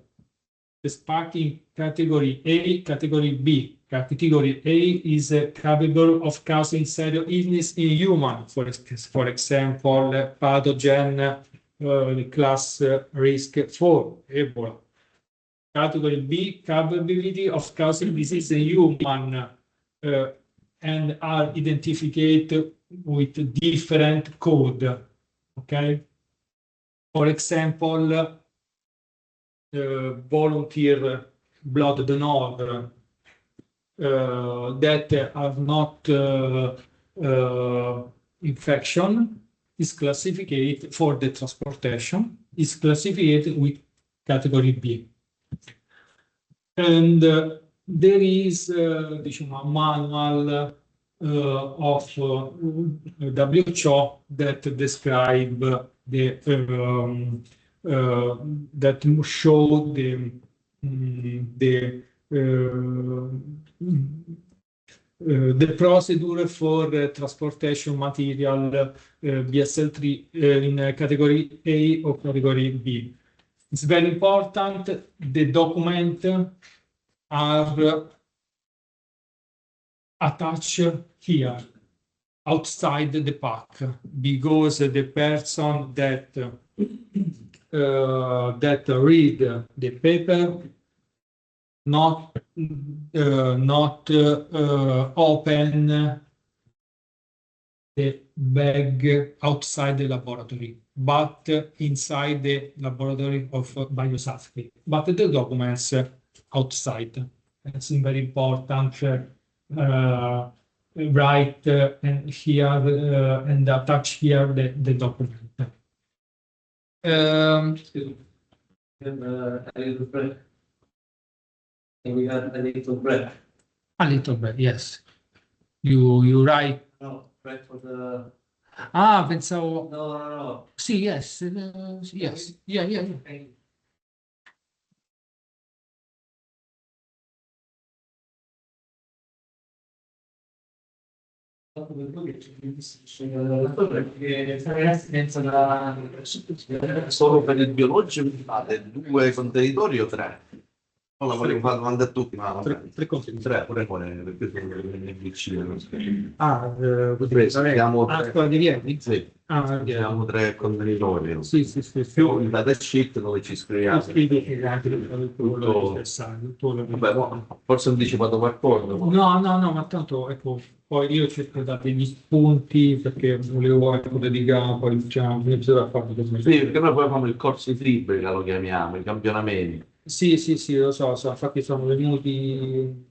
packing category A, category B. Category A is capable of causing serious illness in human, for example, pathogen class risk 4, Ebola. Category B, capability of causing disease in human and are identified with different code. Okay. For example, volunteer blood donor that are not infection is classified for the transportation, is classified with category B. And there is a manual of WHO that describe that show the procedure for transportation material BSL-3 in category A or category B. It's very important. The document are attached here outside the pack, because the person that read the paper not open the bag outside the laboratory, but inside the laboratory of biosafety. But the documents outside. It's very important. Write and here and attach here the document. A little break. And we had a little break. A little bit, yes. You write. No, break for the. Ah, pensavo. No. Sì, yes, yes, yeah. Solo per il biologico fate 2 contenitori o 3? Non la volevo fare domanda a tutti, ma tre consigli. tre pure perché sono le vicine. Siamo Siamo scuola di Vieri? sì, Ah, siamo tre contenitori. sì, sì, sì, sì. Più il data sheet dove ci scriviamo. Tutto Vabbè, forse ho anticipato qualcosa. no, ma tanto ecco, poi io cerco di dare degli spunti perché volevo ecco, dedicare, poi diciamo, iniziare a fare così. Sì, perché noi poi fanno il corso di libera, lo chiamiamo, i campionamenti. Sì, lo so, infatti sono venuti,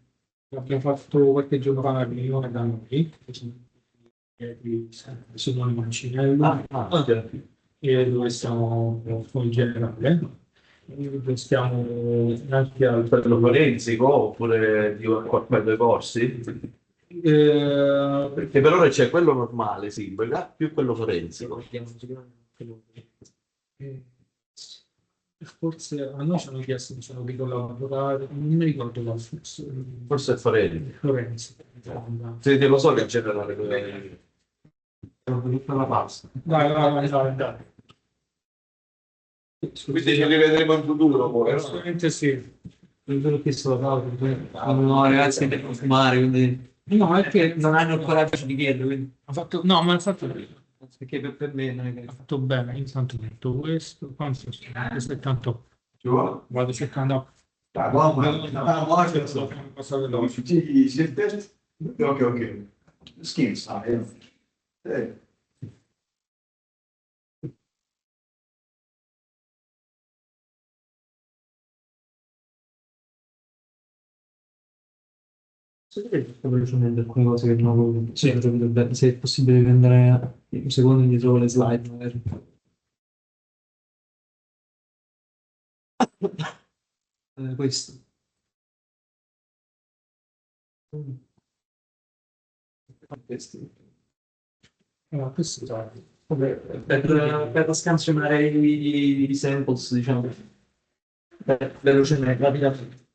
abbiamo fatto qualche giorno fa una riunione da noi, che sono di Simone Mancinello, e dove stiamo con il generale, e dove stiamo anche al Quello forensico oppure di qualche dei corsi? Perché per ora c'è quello normale, sì, più quello forensico. Eh, Forse a noi ci hanno chiesto diciamo, di collaborare, non mi ricordo la Forse è forensico. Florenzi. Sì, lo so che in generale tutta la pasta. Dai. Quindi ci rivedremo in futuro poi, no? Assolutamente sì. No, ragazzi, devo fumare, quindi No, è che non hanno il coraggio di chiederlo, quindi ha fatto, no, ma ha fatto bene. perché per me non è che Ha fatto bene. Intanto ho detto questo, questo è tanto. Ci vuole? Vado cercando. Sì, Cosa veloce. ok. Schifo. velocemente alcune cose che non avevo capito bene. Se è possibile prendere un secondo indietro le slide, magari. Questo. Questo. Questo Per scansionare i samples, diciamo, velocemente, rapidamente.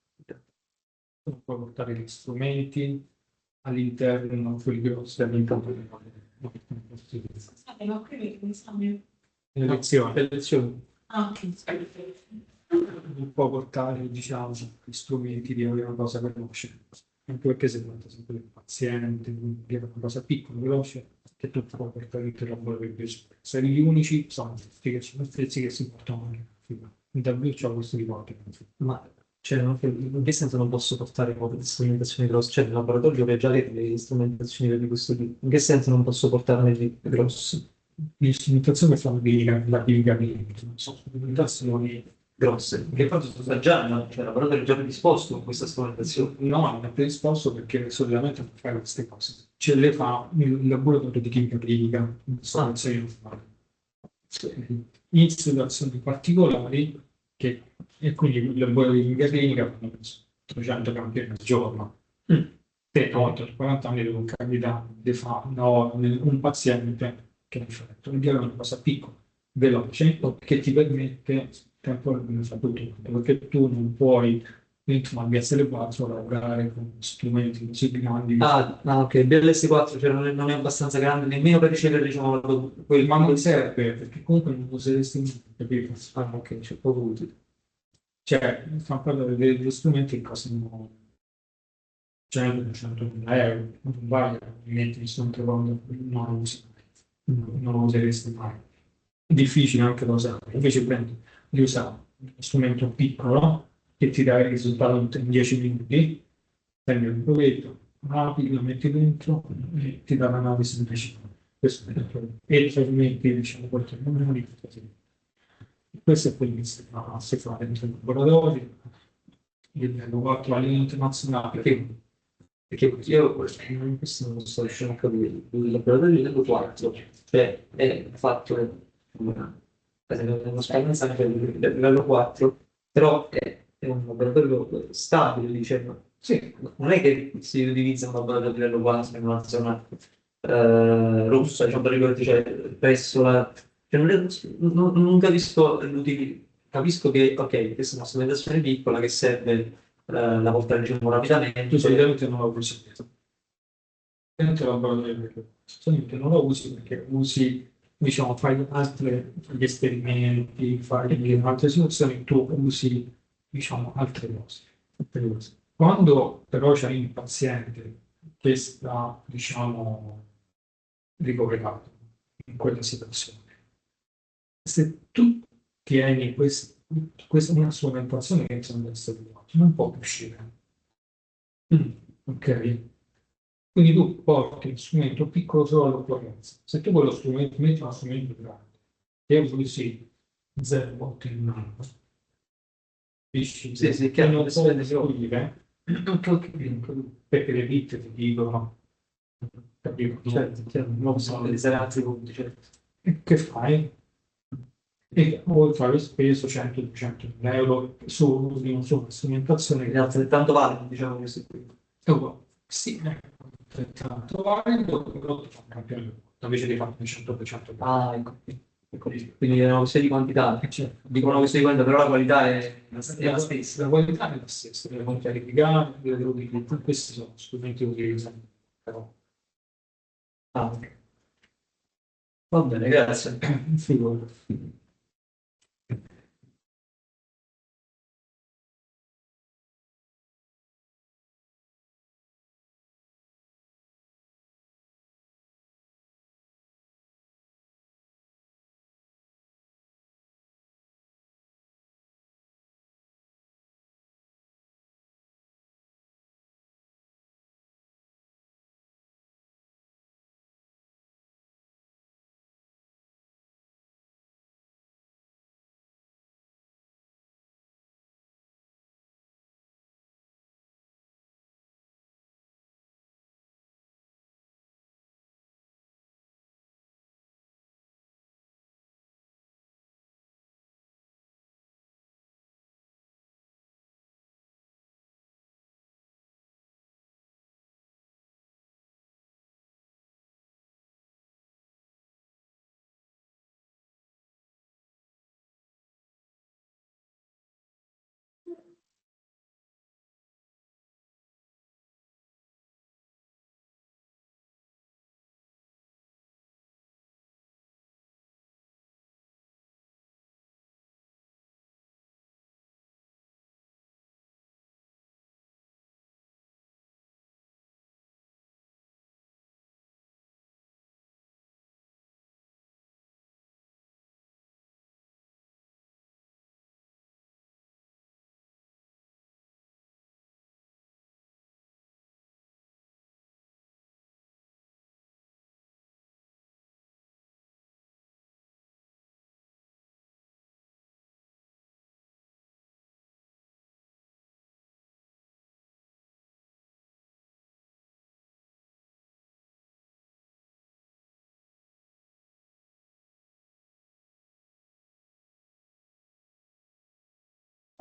puoi portare gli strumenti all'interno, quelli grossi all'interno Ma qui mi stanno. delle lezioni. Le lezioni. Ah, ok. Non può portare, diciamo, gli strumenti di avere una cosa veloce, anche perché se porta sempre il paziente, quindi è una cosa piccola, veloce, che tu puoi portare tutto il laboratorio più spesso. E gli unici sono questi che si portano anche in W c'ho questo di porta. Ma cioè, in che senso non posso portare proprio strumentazioni grosse? Cioè, nel laboratorio che già avete le strumentazioni di questo tipo. In che senso non posso portarne di grosse? L'istrumentazione fa la chimica clinica, non so, strumentazioni Grosse? Che poi sto già, no? Cioè, il laboratorio è già predisposto con questa strumentazione. no, non è predisposto perché solitamente non fai queste cose. Ce le fa il laboratorio di chimica clinica, installazioni normali. Installazioni particolari che, e quindi il laboratorio di chimica clinica fanno 300 campioni al giorno. Te, una volta per 40 anni devo un candidato, ti fa no, un paziente che è infetto, quindi è una cosa piccola, veloce, che ti permette temporalmente fa tutto, perché tu non puoi dentro una BSL4 lavorare con strumenti così grandi. Ok, BLS4, cioè non è abbastanza grande nemmeno per ricevere, diciamo, quel Ma non serve, perché comunque non useresti niente, capito? ok, c'è poco utile. Cioè, stiamo parlando degli strumenti che costano 100-200.000 euro, non vale, ovviamente mi sto trovando, non lo usi mai, non lo useresti mai. È difficile anche da usare, invece prendi di usare uno strumento piccolo che ti dà il risultato in 10 minuti, prendi un provetto, apri, lo metti dentro e ti dà l'analisi in 10 minuti. Questo è e trasmetti, diciamo, qualche numero così. Questo è quello che si fa dentro il laboratorio, il laboratorio a livello internazionale, Perché io questo non sto riuscendo a capire. Il laboratorio di livello 4, cioè è fatto per esempio, un'esperienza anche di livello 4, però è un laboratorio stabile, diciamo. Sì, non è che si utilizza un laboratorio di livello 4 in una zona rossa, diciamo, per ricordi, cioè presso la. Cioè, non capisco l'utilizzo. Capisco che, ok, questa è una strumentazione piccola che serve la portare diciamo rapidamente. tu solitamente non lo usi. Dentro il laboratorio solitamente non lo usi perché usi, diciamo, fai gli esperimenti, fai altre situazioni, tu usi, diciamo, altre cose. Quando però c'è un paziente che sta, diciamo, ricoverato in quella situazione, se tu tieni questa è una strumentazione che sono essere non può uscire. Ok? Quindi tu porti lo strumento piccolo solo all'occorrenza. Se tu quello strumento metti uno strumento grande, che è così, 0 volte in un anno, capisci? Sì, sì, Che chiaro, non può adesso uscire, perché le ditte ti dicono, capito? certo, chiaro, non sono dei altri punti, certo. E che fai? E oltre aver speso 100-200 euro su una strumentazione Gli altrettanto validi, diciamo così. sì, tanto valido, però ti fa cambiare il voto, invece di fare 100-200 euro. Ah, ecco. Ecco. Quindi è una questione di quantità. Cioè, Dicono una questione di quantità, però la qualità è la stessa. la qualità è la stessa, deve verificare, deve utilizzare, questi sono strumenti utilizzati, però Ah, ok. Va bene, grazie. figurati.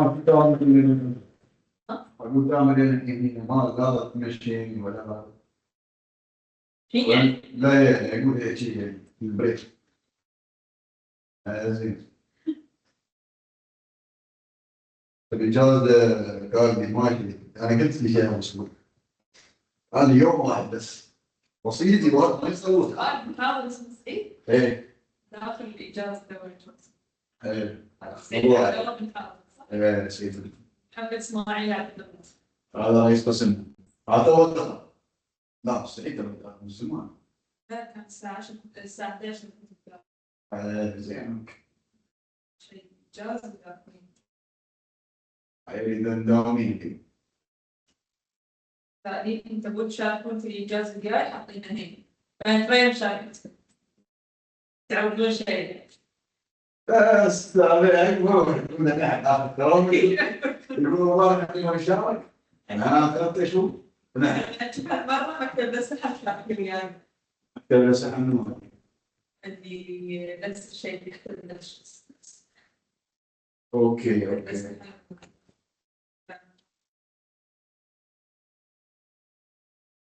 قدام اللي ما غلط ماشي ولا غلط. يعني لا يقول هيك شيء في البيت. زين. الرجال قال لي ماشي انا قلت لي شيء مسؤول. قال لي يوم واحد بس وصيتي واحد ما يسوي. هذا اسمه ايه؟ ايه داخل الإجازة دوري شخص. ايه والله. ايه سيدي. محمد إسماعيل عبد الله. هذا رئيس قسم. هذا هو لا مستحيل من زمان. لا كان الساعة 11 كنت زين. شيء إجازة داخلين. اذا داومين. بعدين أنت قلت شاركون في الإجازة الجاي حاطينها هنا. فأنت وين شاركت؟ تعودون شيء. بس هذا كنا نحن ترى يقولوا ما نحن نشارك. انا 3 شهور. مرة مكتب بس حفلة كل يوم. بس احنا اللي نفس الشيء يختلف نفس الشيء. اوكي بس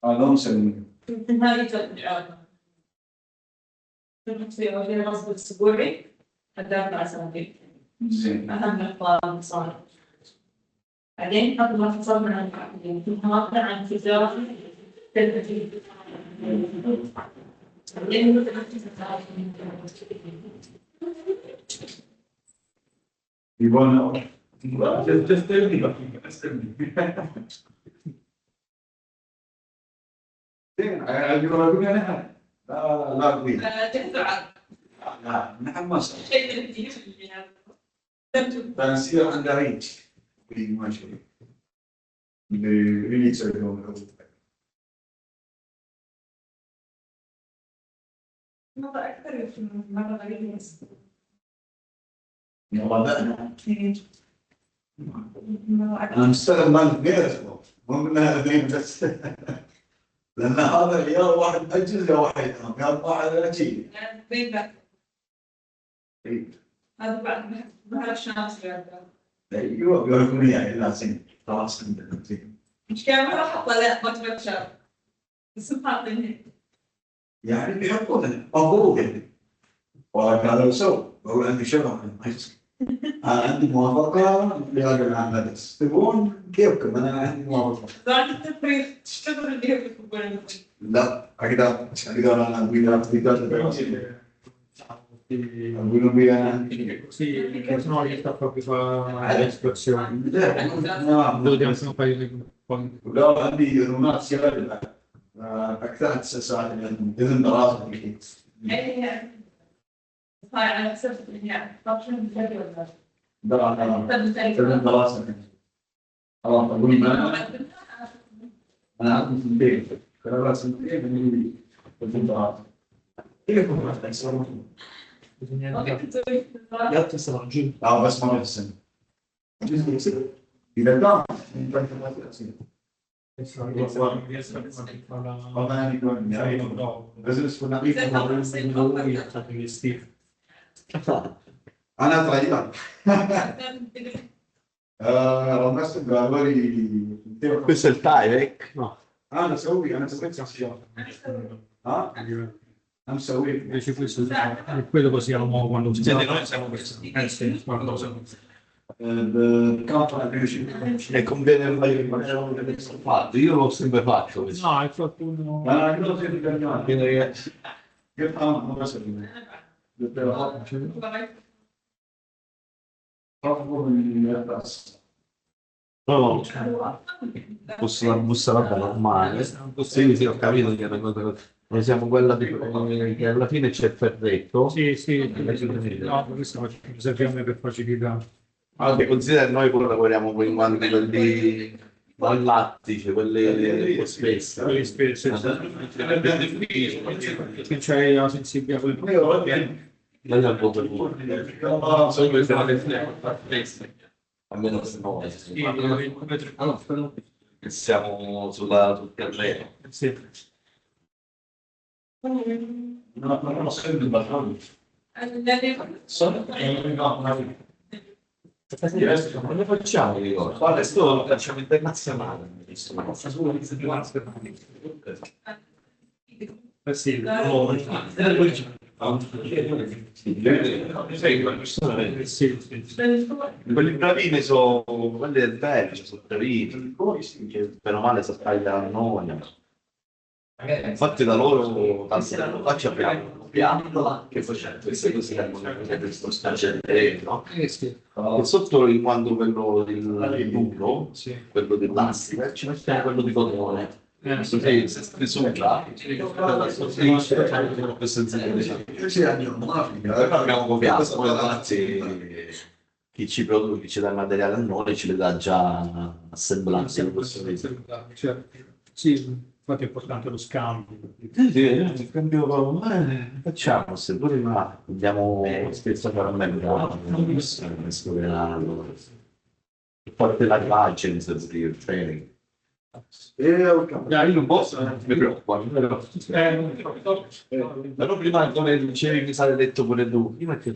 هذا مسلم. هاي جد عادة. كنت في أول غصب أسبوعي حتى 4 سنوات. زين. أهم الأخبار صار. بعدين قبل ما فصلنا عن العقلية كنت ناطر عن تجارة تلفزيون. يبون Just tell me. أيوة أنا لا أقول نعم مصر تنسيق عند ريتش ماشي ريتش مرة أكثر مرة غريبة أنا مستغرب ما غير مو منها اثنين بس لأن هذا يا واحد أجز يا واحد يا واحد أجي هذا بعد بحر الشمس أيوه بيقولون يعني لازم خلاص مش كان مرة حاطة لا ما تبشر بس حاطين هيك يعني بيحطونه مفروض يعني وهذا يسوي بقول عندي شغل أنا عندي موافقة لهذا العمل بس تبون كيفكم أنا عندي موافقة زاد التفريغ تشتغل اللي هي بتقول لا أقدر أنا أقول بي أنا Sì, che se no riesco proprio a fare le situazioni. Devo dire anche un paio di لا عندي رونات سيارة أكثر حساسية إذن دراسة هاي على حسب يعني طب شنو بتسوي ولا إذن دراسة خلاص أقول أنا عندي سنتين ثلاث سنتين من إذن دراسة كيف هم يحتسبون؟ Gli altri stanno giù. لا بس ما يحسن إذا كان بزنس كنا أنا طيب رمست بأولي Questo è il Tyrek? No. أنا سويت شخصيات ها أنا مسوي Invece questo è quello possiamo quando si Noi siamo questi. sì, quando siamo بالكاميرا E conviene un paio di fatto. Io l'ho sempre fatto questo. No, è qualcuno. أنا كنت في الجامعة Che- يفهم مثلا أفضل من الناس No, fosse una busta roba normale. Sì, sì, ho capito che è una cosa. Noi siamo quella che alla fine c'è il ferretto. Sì, sì, no, questo serviamo per facilità. Allora, considera che noi pure lavoriamo con i guanti quelli non lattici, quelli un po' spessi. Quelli spessi. Che c'è la sensibilità. Non è un po' per voi. Sono queste le almeno per noi. Che siamo sul terreno. Sì. non sempre abbastanza Non ne facciamo di cose. Adesso lo facciamo internazionale. Sì, sì, sì. Quelli bravini sono quelli del Belgio, sono bravini. Che bene o male si sbaglia a noi. Infatti da loro tanti anni fa ci abbiamo un piano che facciamo queste cose per spostare no? Sì. E sotto il quando quello del duro, quello di plastica, ci mettiamo quello di cotone. Se sopra, queste abbiamo copiato, poi ragazzi chi ci produce, chi ci dà il materiale a noi, ce le dà già assemblati. Sì, infatti è importante lo scambio. Sì, il cambio facciamo, se pure ma andiamo spesso a fare a me, parte la classe in senso di training. Io non posso, mi preoccupa, però prima come dicevi mi sai detto pure tu, prima che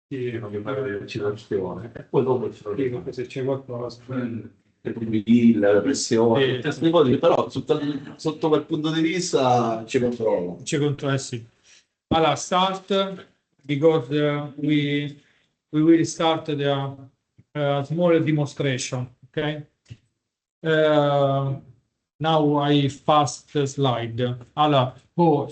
non mi pare di recitazione, e poi dopo ci sono Se c'è qualcosa. la pressione, però sotto quel punto di vista ci controllo. C'è contro sì. Allora, start because we will start the small demonstration, okay? Now I fast slide. Allora, for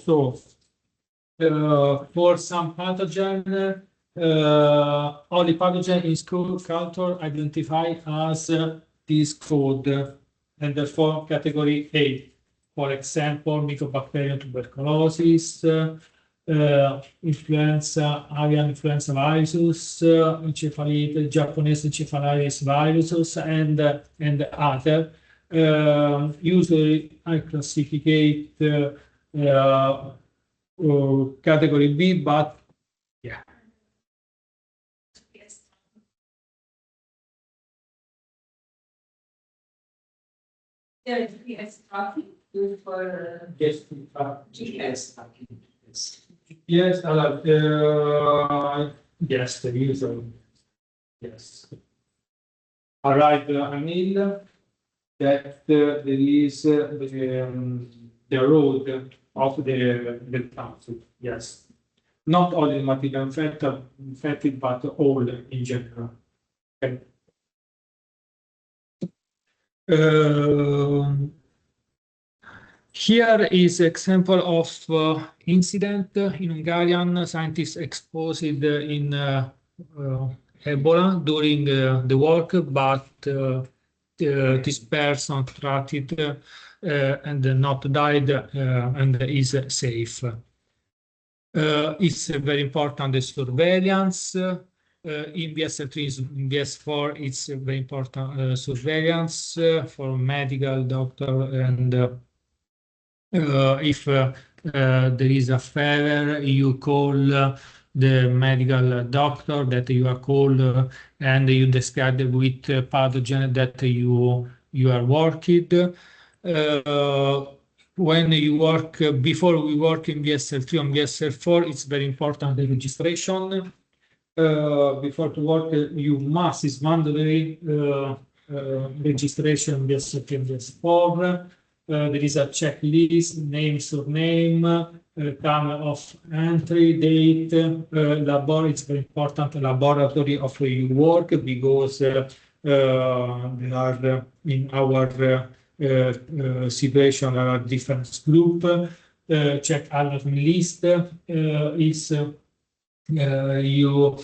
some pathogen, Only pathogen in school culture identified as this code, and therefore category A. For example, Mycobacterium tuberculosis, influenza, avian influenza virus, encephalitis, Japanese encephalitis virus, and other. Usually, I classificate category B, but yeah. There is PS tracking for Yes, GPS. yes, yes, the user. Yes. Arrived an email that there is the road of the council. Yes. Not only material infected, but all in general. Okay. Here is example of incident in Hungarian scientists exposed in Ebola during the work, but this person treated and not died and is safe. It's very important, the surveillance. In BSL3, in BS4, it's very important surveillance for medical doctor, and if there is a fever, you call the medical doctor that you are called, and you describe with pathogen that you are working. When you work, before we work in BSL3 on BSL4, it's very important the registration. Before to work, you must, is mandatory registration BSL3 and BS4. There is a checklist, name, surname, time of entry, date, laboratory. It's very important laboratory of your work, because there are in our situation there are different group. Check alarm list is you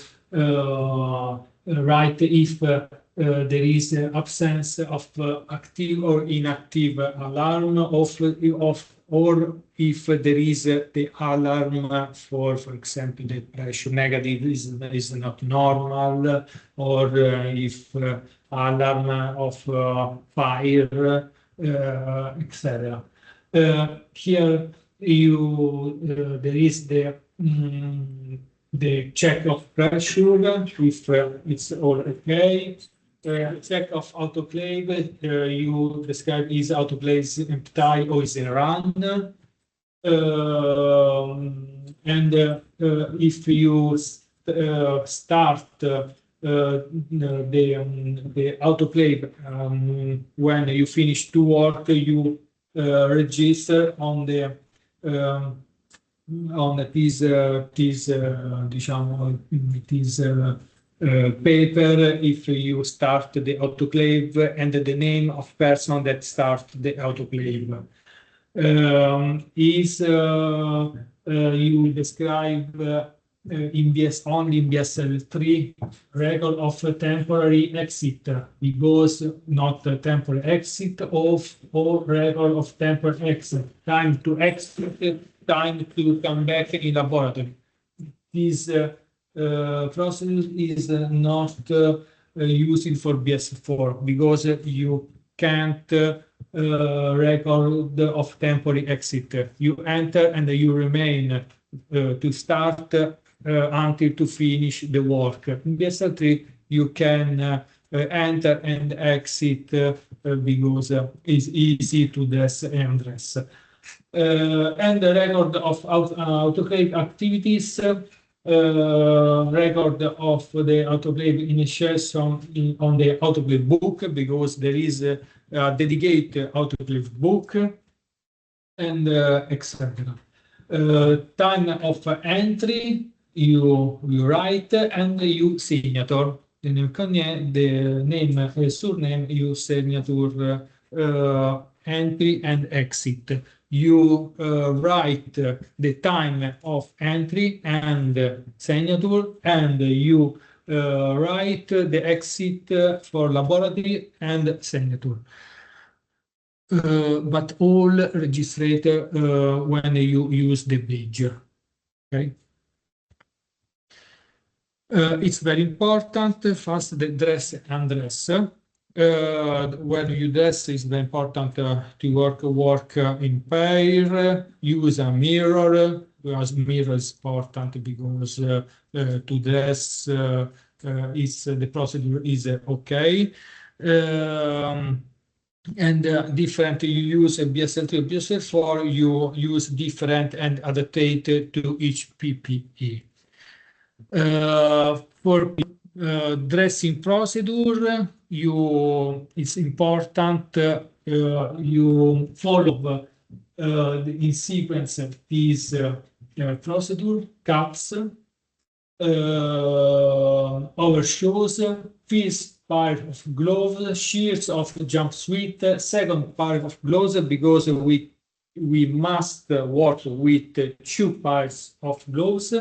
write if there is absence of active or inactive alarm or if there is the alarm for example, the pressure negative is not normal, or if alarm of fire, etc. Here there is the check of pressure, if it's all okay. Check of autoclave, you describe is autoclave empty or is in run. And if you start the autoclave when you finish to work, you register on this diciamo this paper if you start the autoclave and the name of person that start the autoclave. You describe in only in BSL3 record of temporary exit, because not temporary exit of or record of temporary exit, time to exit, time to come back in laboratory. This process is not used for BS4 because you can't record of temporary exit. You enter and you remain to start until to finish the work. In BSL3, you can enter and exit because it's easy to dress and dress. And the record of autoclave activities, record of the autoclave initiation on the autoclave book, because there is a dedicated autoclave book, and etc. Time of entry, you write, and you signature. The name, surname, you signature entry and exit. you write the time of entry and signature, and you write the exit for laboratory and signature. But all registered when you use the badge. Okay. It's very important. First, the dress and dress. When you dress, it's very important to work in pair. Use a mirror, because mirror is important because to dress is the procedure is okay. And different, you use a BSL3 or BSL4, you use different and adapted to each PPE. For dressing procedure, it's important you follow in sequence this procedure: caps, overshoes, first pair of gloves, sheets of jumpsuit, second pair of gloves, because we must work with two pairs of gloves,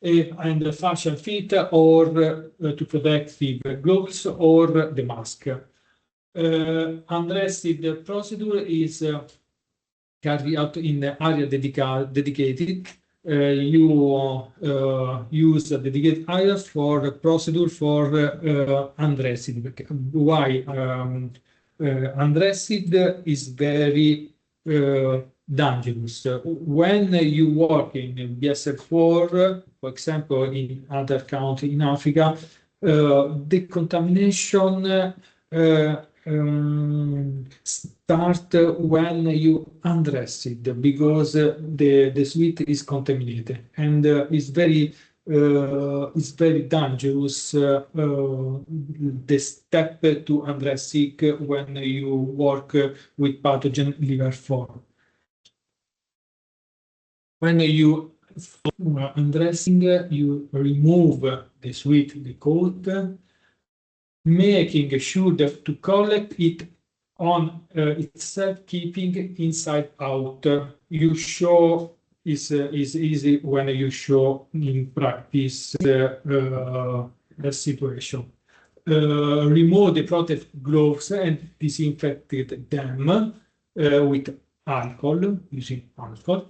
and the facial fit or to protective gloves or the mask. Undressed procedure is carried out in the area dedicated. You use a dedicated area for procedure for undressed. Why? Undressed is very dangerous. When you work in BSL4, for example, in other countries in Africa, the contamination start when you undress it, because the suite is contaminated, and it's very dangerous the step to undress it when you work with pathogen liver form. When you undressing, you remove the suite, the coat, making sure to collect it on itself, keeping inside out. You show is easy when you show in practice the situation. Remove the protective gloves and disinfect them with alcohol, using alcohol.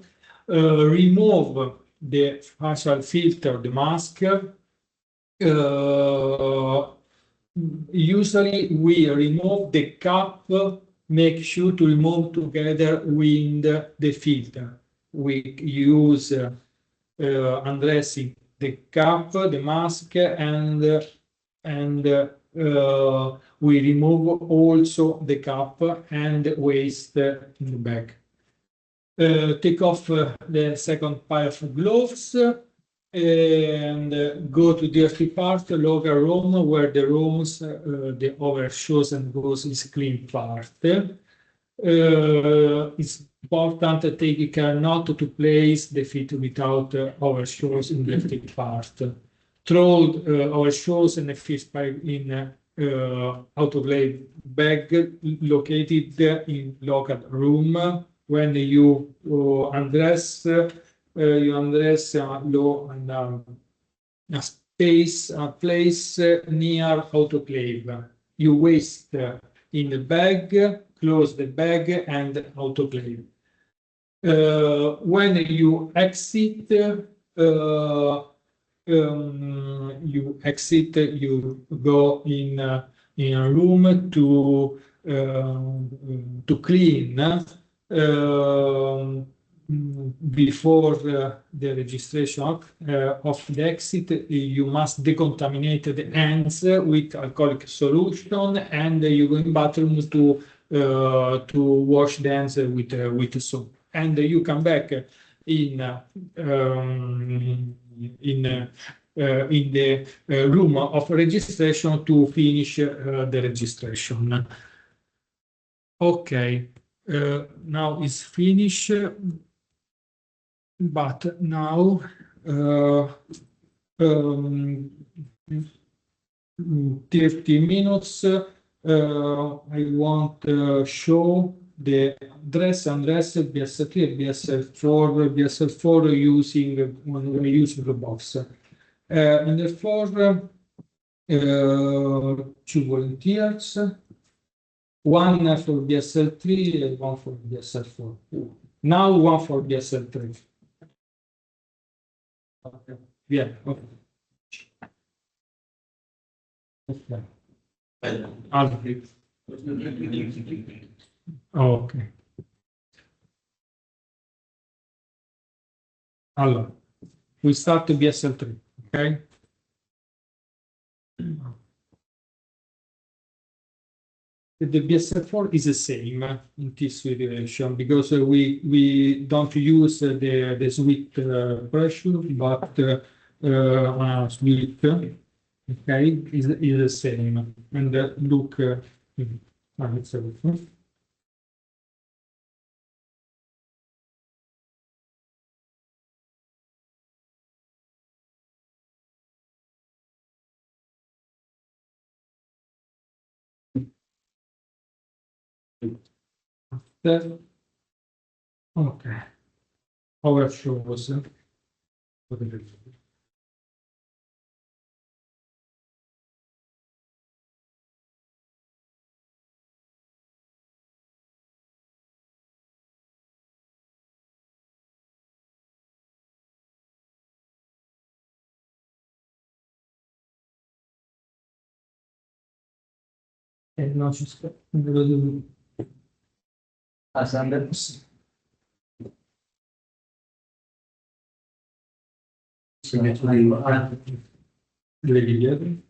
Remove the facial filter, the mask. Usually we remove the cap, make sure to remove together with the filter. We use undressing the cap, the mask, and we remove also the cap and waste in the bag. Take off the second pair of gloves and go to dirty part, local room, where the rooms, the overshoes and goes is clean part. It's important to take care not to place the feet without overshoes in dirty part. Throw overshoes and the feet pipe in autoclave bag located in local room. When you undress, you undress low and a place near autoclave. You waste in the bag, close the bag and autoclave. When you exit, you go in a room to clean. Before the registration of the exit, you must decontaminate the hands with alcoholic solution, and you go in bathroom to wash the hands with soap, and you come back in the room of registration to finish the registration. Okay, now it's finished. But now 30 minutes, I want to show the dress, undress, BSL3, BSL4, BSL4 using when we're using the box. And therefore, two volunteers, one for BSL3 and one for BSL4. Now one for BSL3. Okay. Yeah. Okay. Okay. Ok. Allora, we start to BSL3, okay? The BSL4 is the same in this situation because we don't use the sweet pressure, but sweet, okay, is the same. And look, it's everything. Okay. Our shows. No, ci sta. Ah, Sander? Si metto le dietro.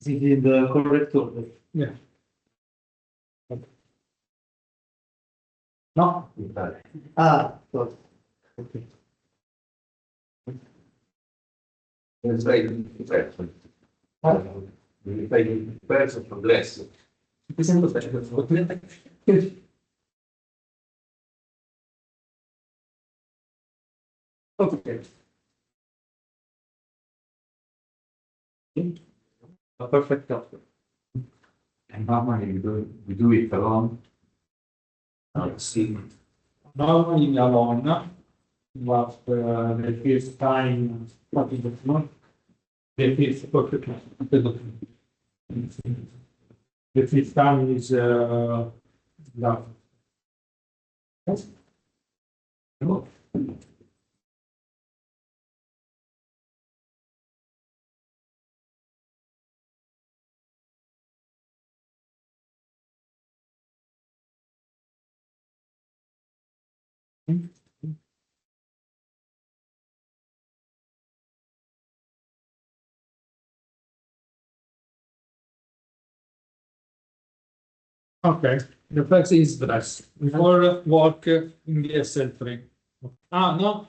The correct order. Yeah. No, Ah, so. Okay. Non sai diverso. Devi fare diverso progresso. Mi sembra bello. Ok. A perfect offer. And normally we do it alone. See. normally alone, but the first time, the first perfect. The fifth time is that. Okay, the first is dress before work in the SL3. Ah, no,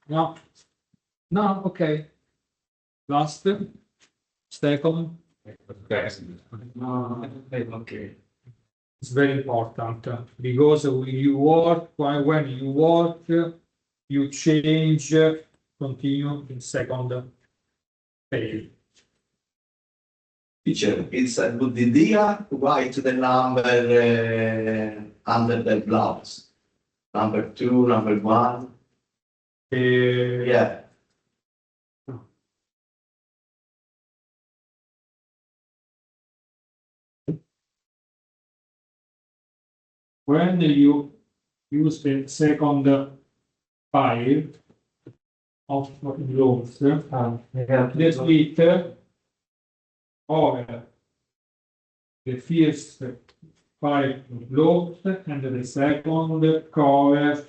no, no, okay. Last, second, Okay. it's very important because when you work, when you work, you change, continue in second phase. Teacher, it's a good idea to write the number under the blouse. Number 2, number 1. Yeah. when you use the second pile of blocks, the split over the first 5 blocks and the second cover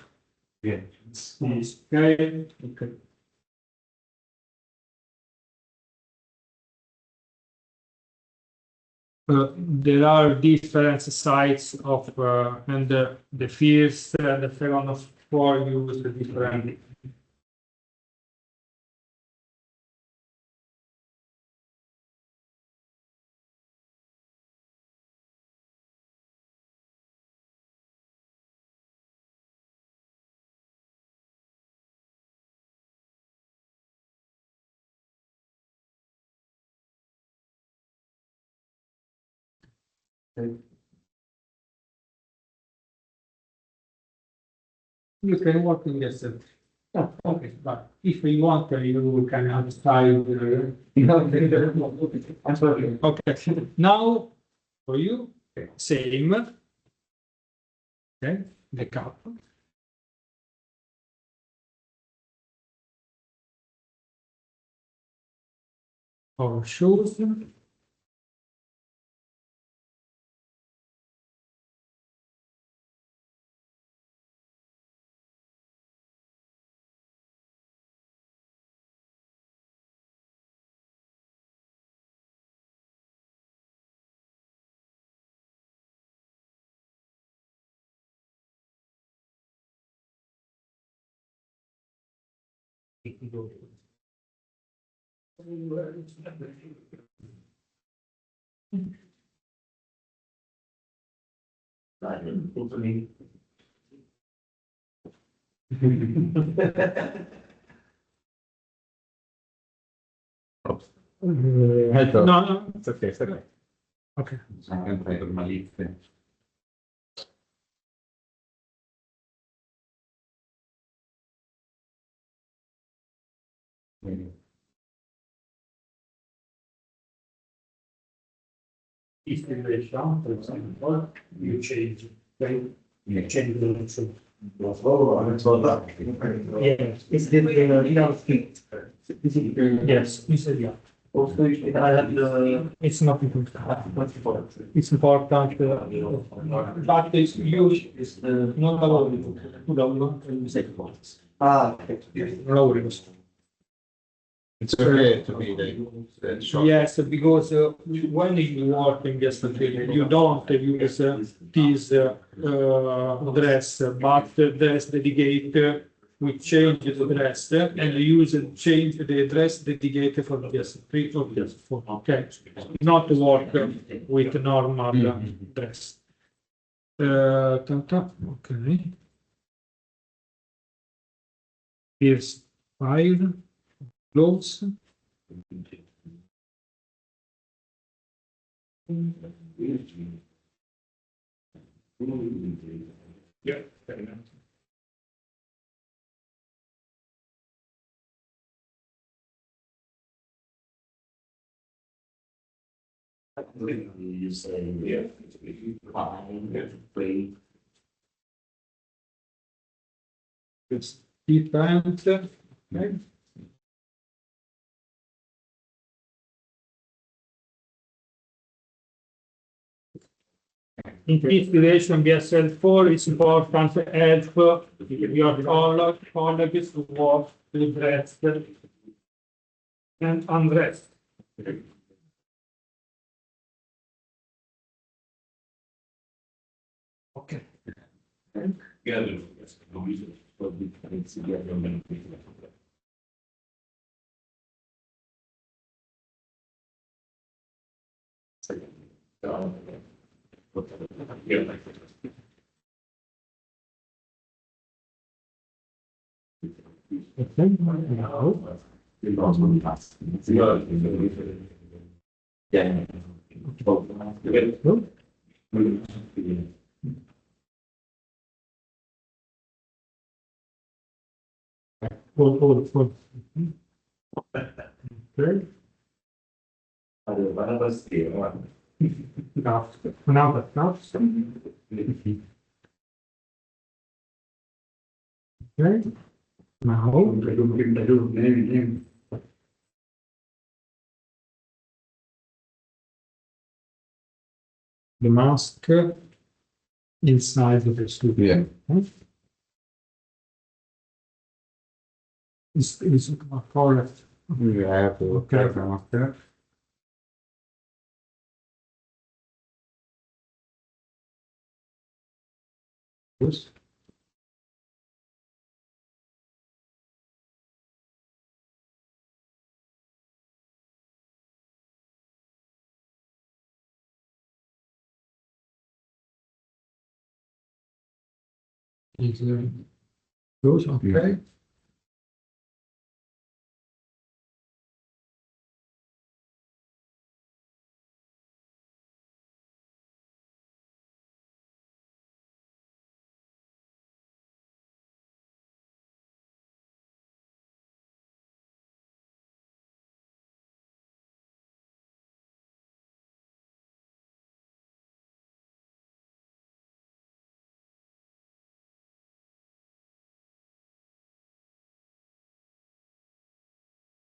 this. Okay. Okay. There are different sides of and the first and the second floor use different. You can work in yourself. Oh, okay, but if you want, you can outside. Okay, now for you, same. Okay, the cup. Or shoes. No, no, It's okay, it's okay. okay. Sempre per malizia. If you lay down, for example, you change, right? You change the direction. Yes, it's the real feet. Yes, you said yeah. Also, I had the. It's not important. It's important, but it's huge. Is the. Non lavori, tu lavori, Second ones. Ah, okay. non lavori questo. It's okay to be the short. Yes, because when you work in yesterday, you don't use this dress, but the dress dedicated, we change the dress and use change the dress dedicated for yesterday or yesterday. Okay, not work with normal dress. Okay. Here's 5 clothes. Yeah. You say, yeah, fine, play. It's different. Okay. In this relation, BSL4 is important to help your colleagues to work with rest and unrest. Okay. Okay. Now, Yeah. hold. Okay. Allora, vado a tastiera, guarda. Now, now. Okay, now the mask inside the studio. Is correct. Yeah, Okay. Yes. Is goes okay.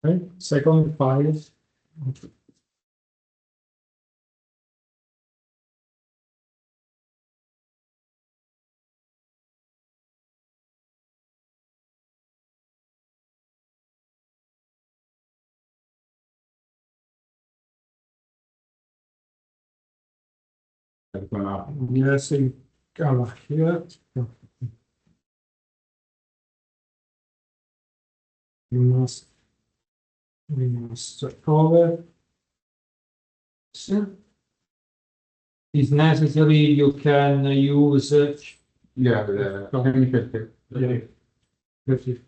Okay. Second file. Yes, in color here. We must cover. So, if necessary, you can use. Yeah, the chemical. Yeah. That's it.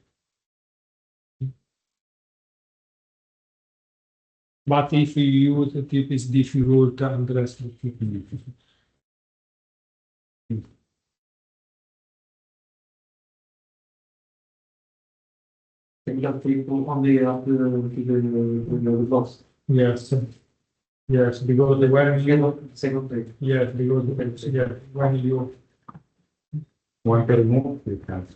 But if you use it, it is difficult to understand. the box. Yes, yes, because when you, Second page. yes, because, yeah, when you, One per move, you can.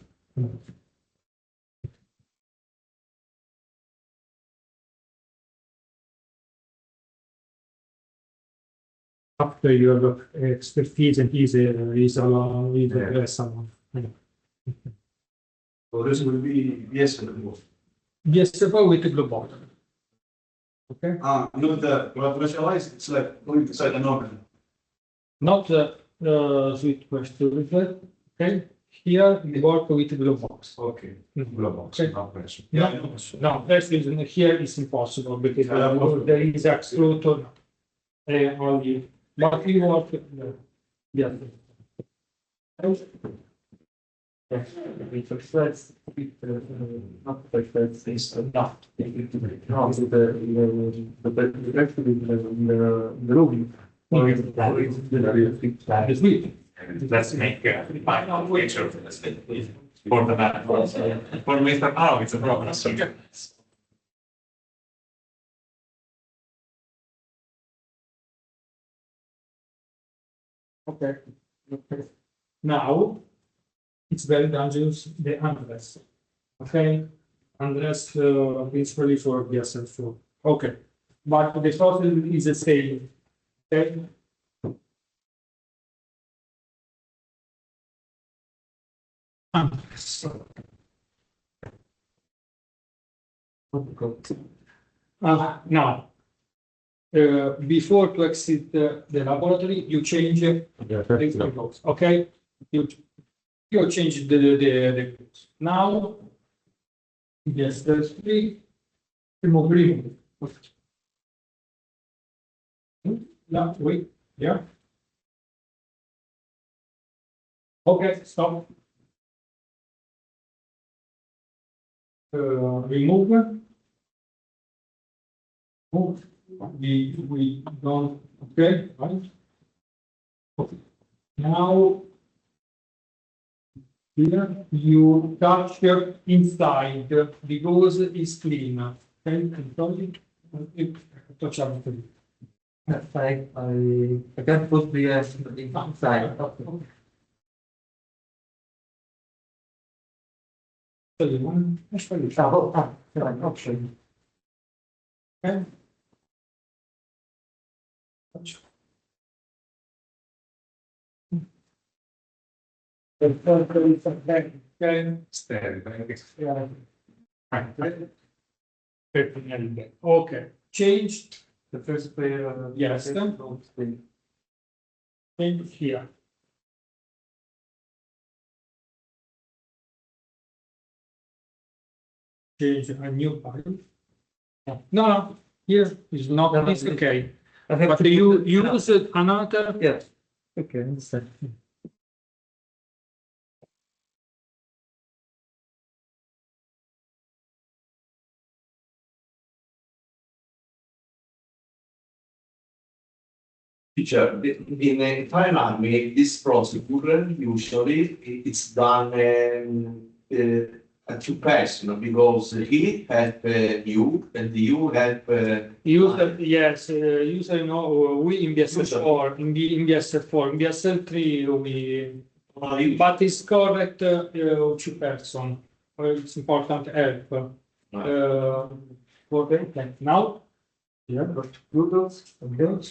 after your expertise and is along with the someone. So this will be, yes, Yes, with the global. Okay, no, the commercialized, it's like going inside an oven. not sweet question, okay? Here we work with the glue box. Okay. Global, Okay. not pressure. Yeah, I No, know. no, first reason here is impossible because there is extruder only, but we work, yeah. We first, not the first is not. No, the room. Or is it that? The sweet. Let's make a final picture of this for the map. For Mr. Now, it's a problem. Okay. Okay. Now, it's very dangerous, the undress. Okay, undress principally for BSL4. Okay, but the process is the same. Okay. Undress. Now, before to exit the laboratory, you change the clothes, okay? You change the clothes. Now, yes, there's three. Remove. Yeah, wait, yeah. Okay, stop. Remove. Move. We don't, okay, right? Okay. Now, here you touch inside because it's clean. Okay, control it. Touch everything. That's like, I can put the inside. Option. Okay. Okay, changed. The first player. Yes. Change here. Change a new file. No, here is not, No, it's okay. I have But to you put- use another. Yeah. Okay, understand. Teacher, in Italian army, this procedure usually it's done at two person because he help you and you help. User, yes, user, you know, we in BSL4, in BSL4, in BSL3, we, but it's correct, two person. It's important help. For the, now, Yeah, but Google's, okay.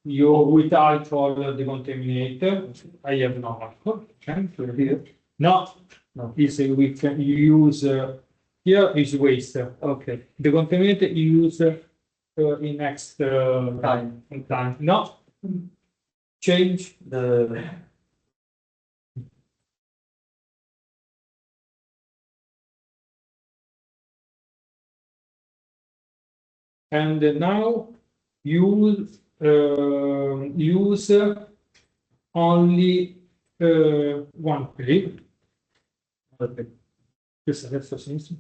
you without for the contaminator, I have no one. Here. No, No. is we can use, here is waste. Okay. The contaminator you use in next Time. time. No, change The. and now you use only one clip. Okay. Questo adesso sinistra.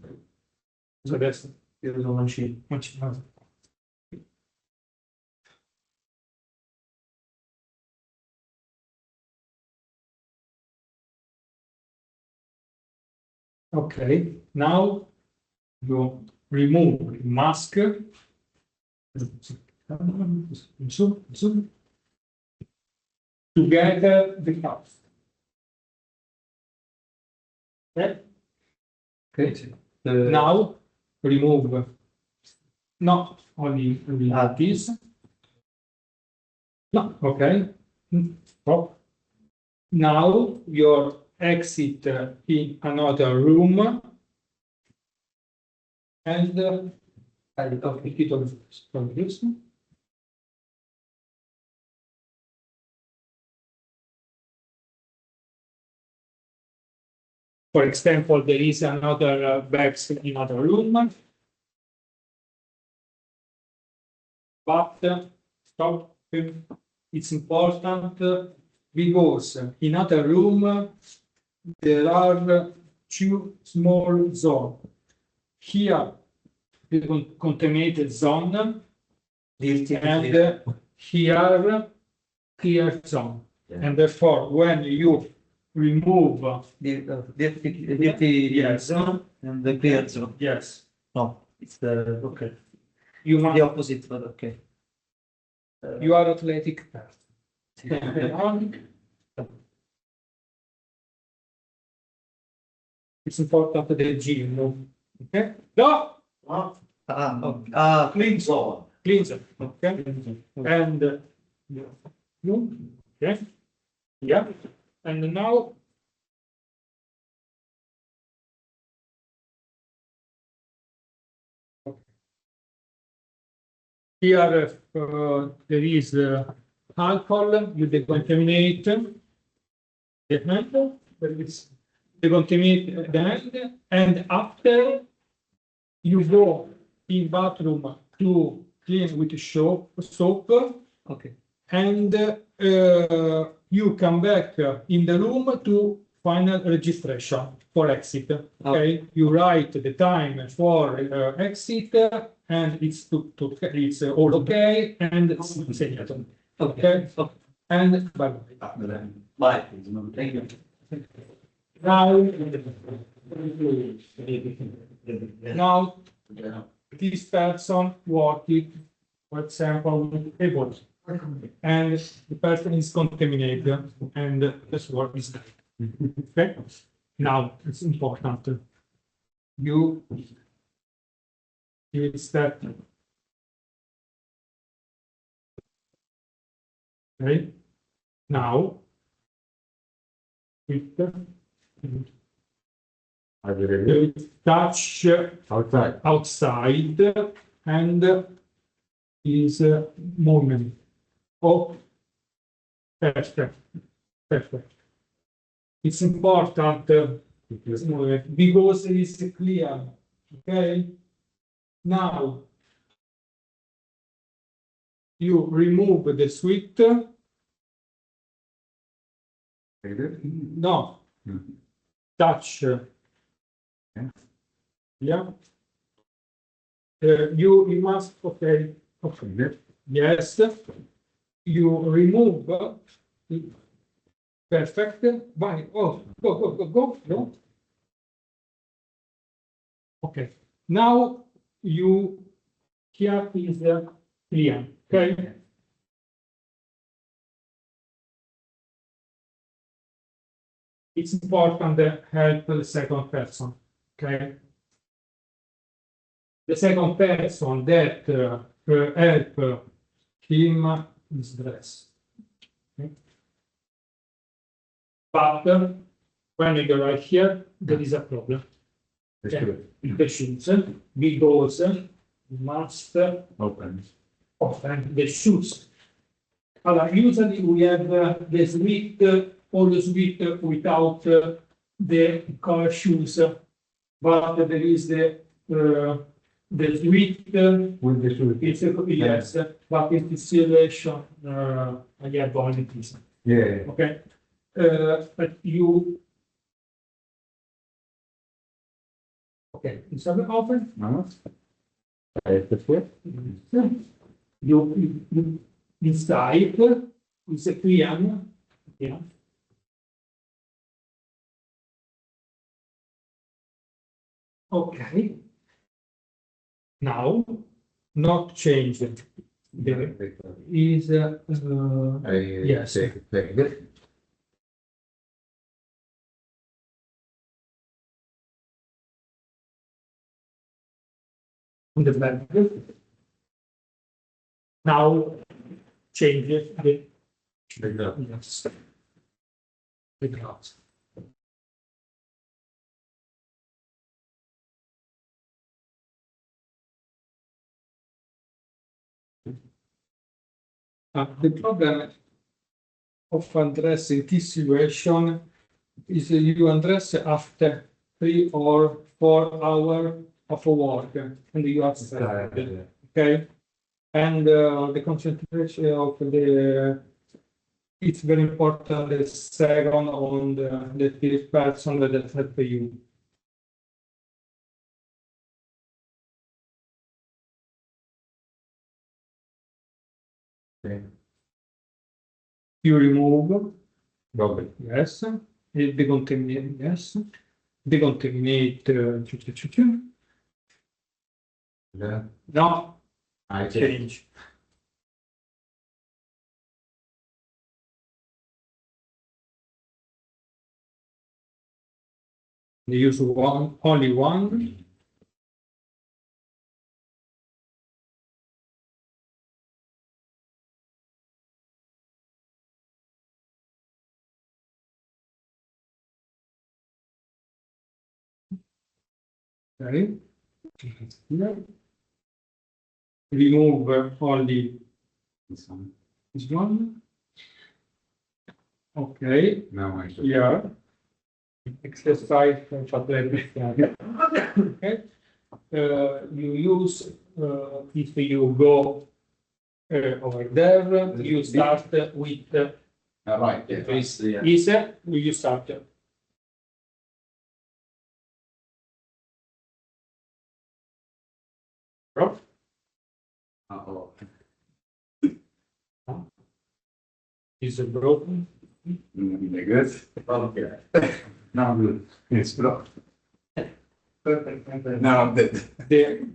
Adesso Io uso un C. non ci no. Okay, now you remove mask. Zoom. To get the house. Okay. Okay. Now remove not only this. No, okay. Stop. Now your exit in another room and okay, titolo from this. For example, there is another bags in another room. But stop. It's important because in other room there are two small zones. Here the contaminated zone and here clear zone. And therefore, when you remove The dirty zone and the clear zone. yes, No, it's the okay, you the must, opposite, but okay. you are athletic person. It's important the gym, okay? No, Clean zone. cleanser, okay? And okay, yeah, and now here there is alcohol, you decontaminate the hand, there is decontaminate the hand, and after you go in bathroom to clean with soap, Okay. and you come back in the room to final registration for exit. Okay, you write the time for exit, and it's it's all okay, and segnato. Okay, and bye bye. Bye. Thank you. Now this person working, for example, with Ebola, and the person is contaminated, and this work is done. Okay, now it's important. you use that. Okay, now it I will review touch outside. outside and is movement. Oh, perfect, perfect. It's important this movement because it's clear. Okay, now you remove the switch. No, touch. Yeah. You must, okay, yes, you remove, perfect, bye, oh, go, no. Okay, now you, here is clear, okay? It's important to help the second person, okay? The second person that help him is dress. Okay? But when you arrive here, there is a problem. The shoes, because you must Open. open the shoes. Usually we have the suite, all the suite without the color shoes, but there is the suite With the shoe. it's yes, but it is still shown. I have only this. Yeah. Okay, but you. Okay, is that open? No. The foot. You inside is a clear, yeah. Okay. Now, not change it. There is yes. Take it. On the back. Now, change it. The glove. Yes. The glass. The problem of undressing this situation is you undress after 3 or 4 hours of work and you are stressed, okay? And the concentration of it's very important the second on the third person that help you. Okay. You remove, Double. yes, decontaminate, yes, decontaminate, Yeah. no, I change. They use only one. Okay. Remove only This one. this one. Okay, Now I should. yeah. Exercise okay. You use if you go over there, you start with Right. Yeah. is you start. Rob? Uh-oh. Is it broken? Good. Okay. Now I'm good. It's blocked. Now I'm dead. The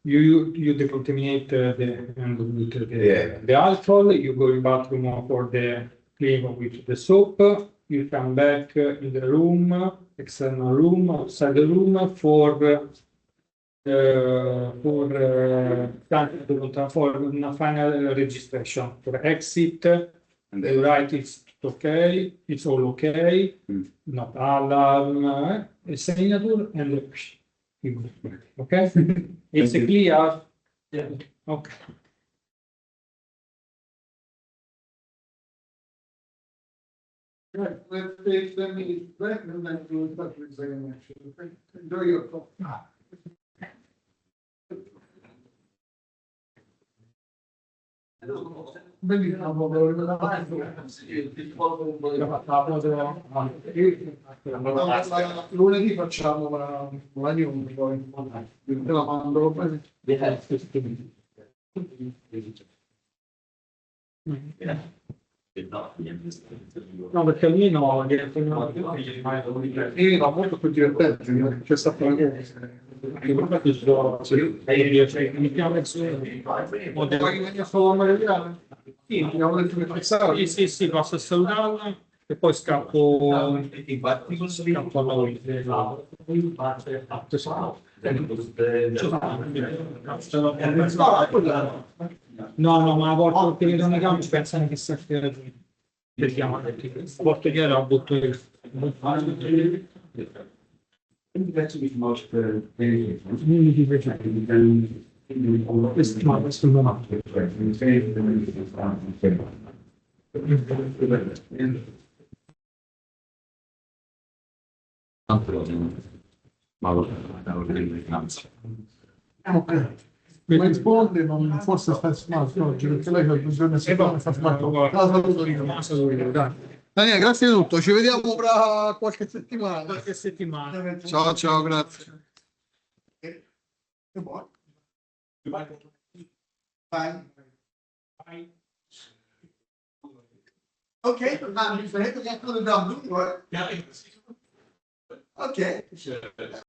you decontaminate the alcohol, you go in bathroom for the clean with the soap, you come back in the room, external room, outside the room for una final registration for exit. You write it's okay, it's all okay, not alarm, a signature, and you go back. Okay, it's clear. Yeah. Okay. Right, let's take them back and then we'll start with examination. Okay? Enjoy your coffee. Benissimo, lunedì facciamo la news, poi te la mando. No, perché lì no, Era molto più divertente, c'è stato una sì, posso salutarla e poi scappo a noi. No, ma a volte che vedono i campi pensano che sia vediamo, a volte che era butto il questo no. Ma risponde, forse sta smart oggi, perché lei per 2 giorni a settimana sta smart. La saluto io. Dai. Daniele, grazie di tutto, ci vediamo fra qualche settimana. Qualche settimana. Ciao, ciao, grazie. Bye. Okay, I'm going to have to go down. Okay.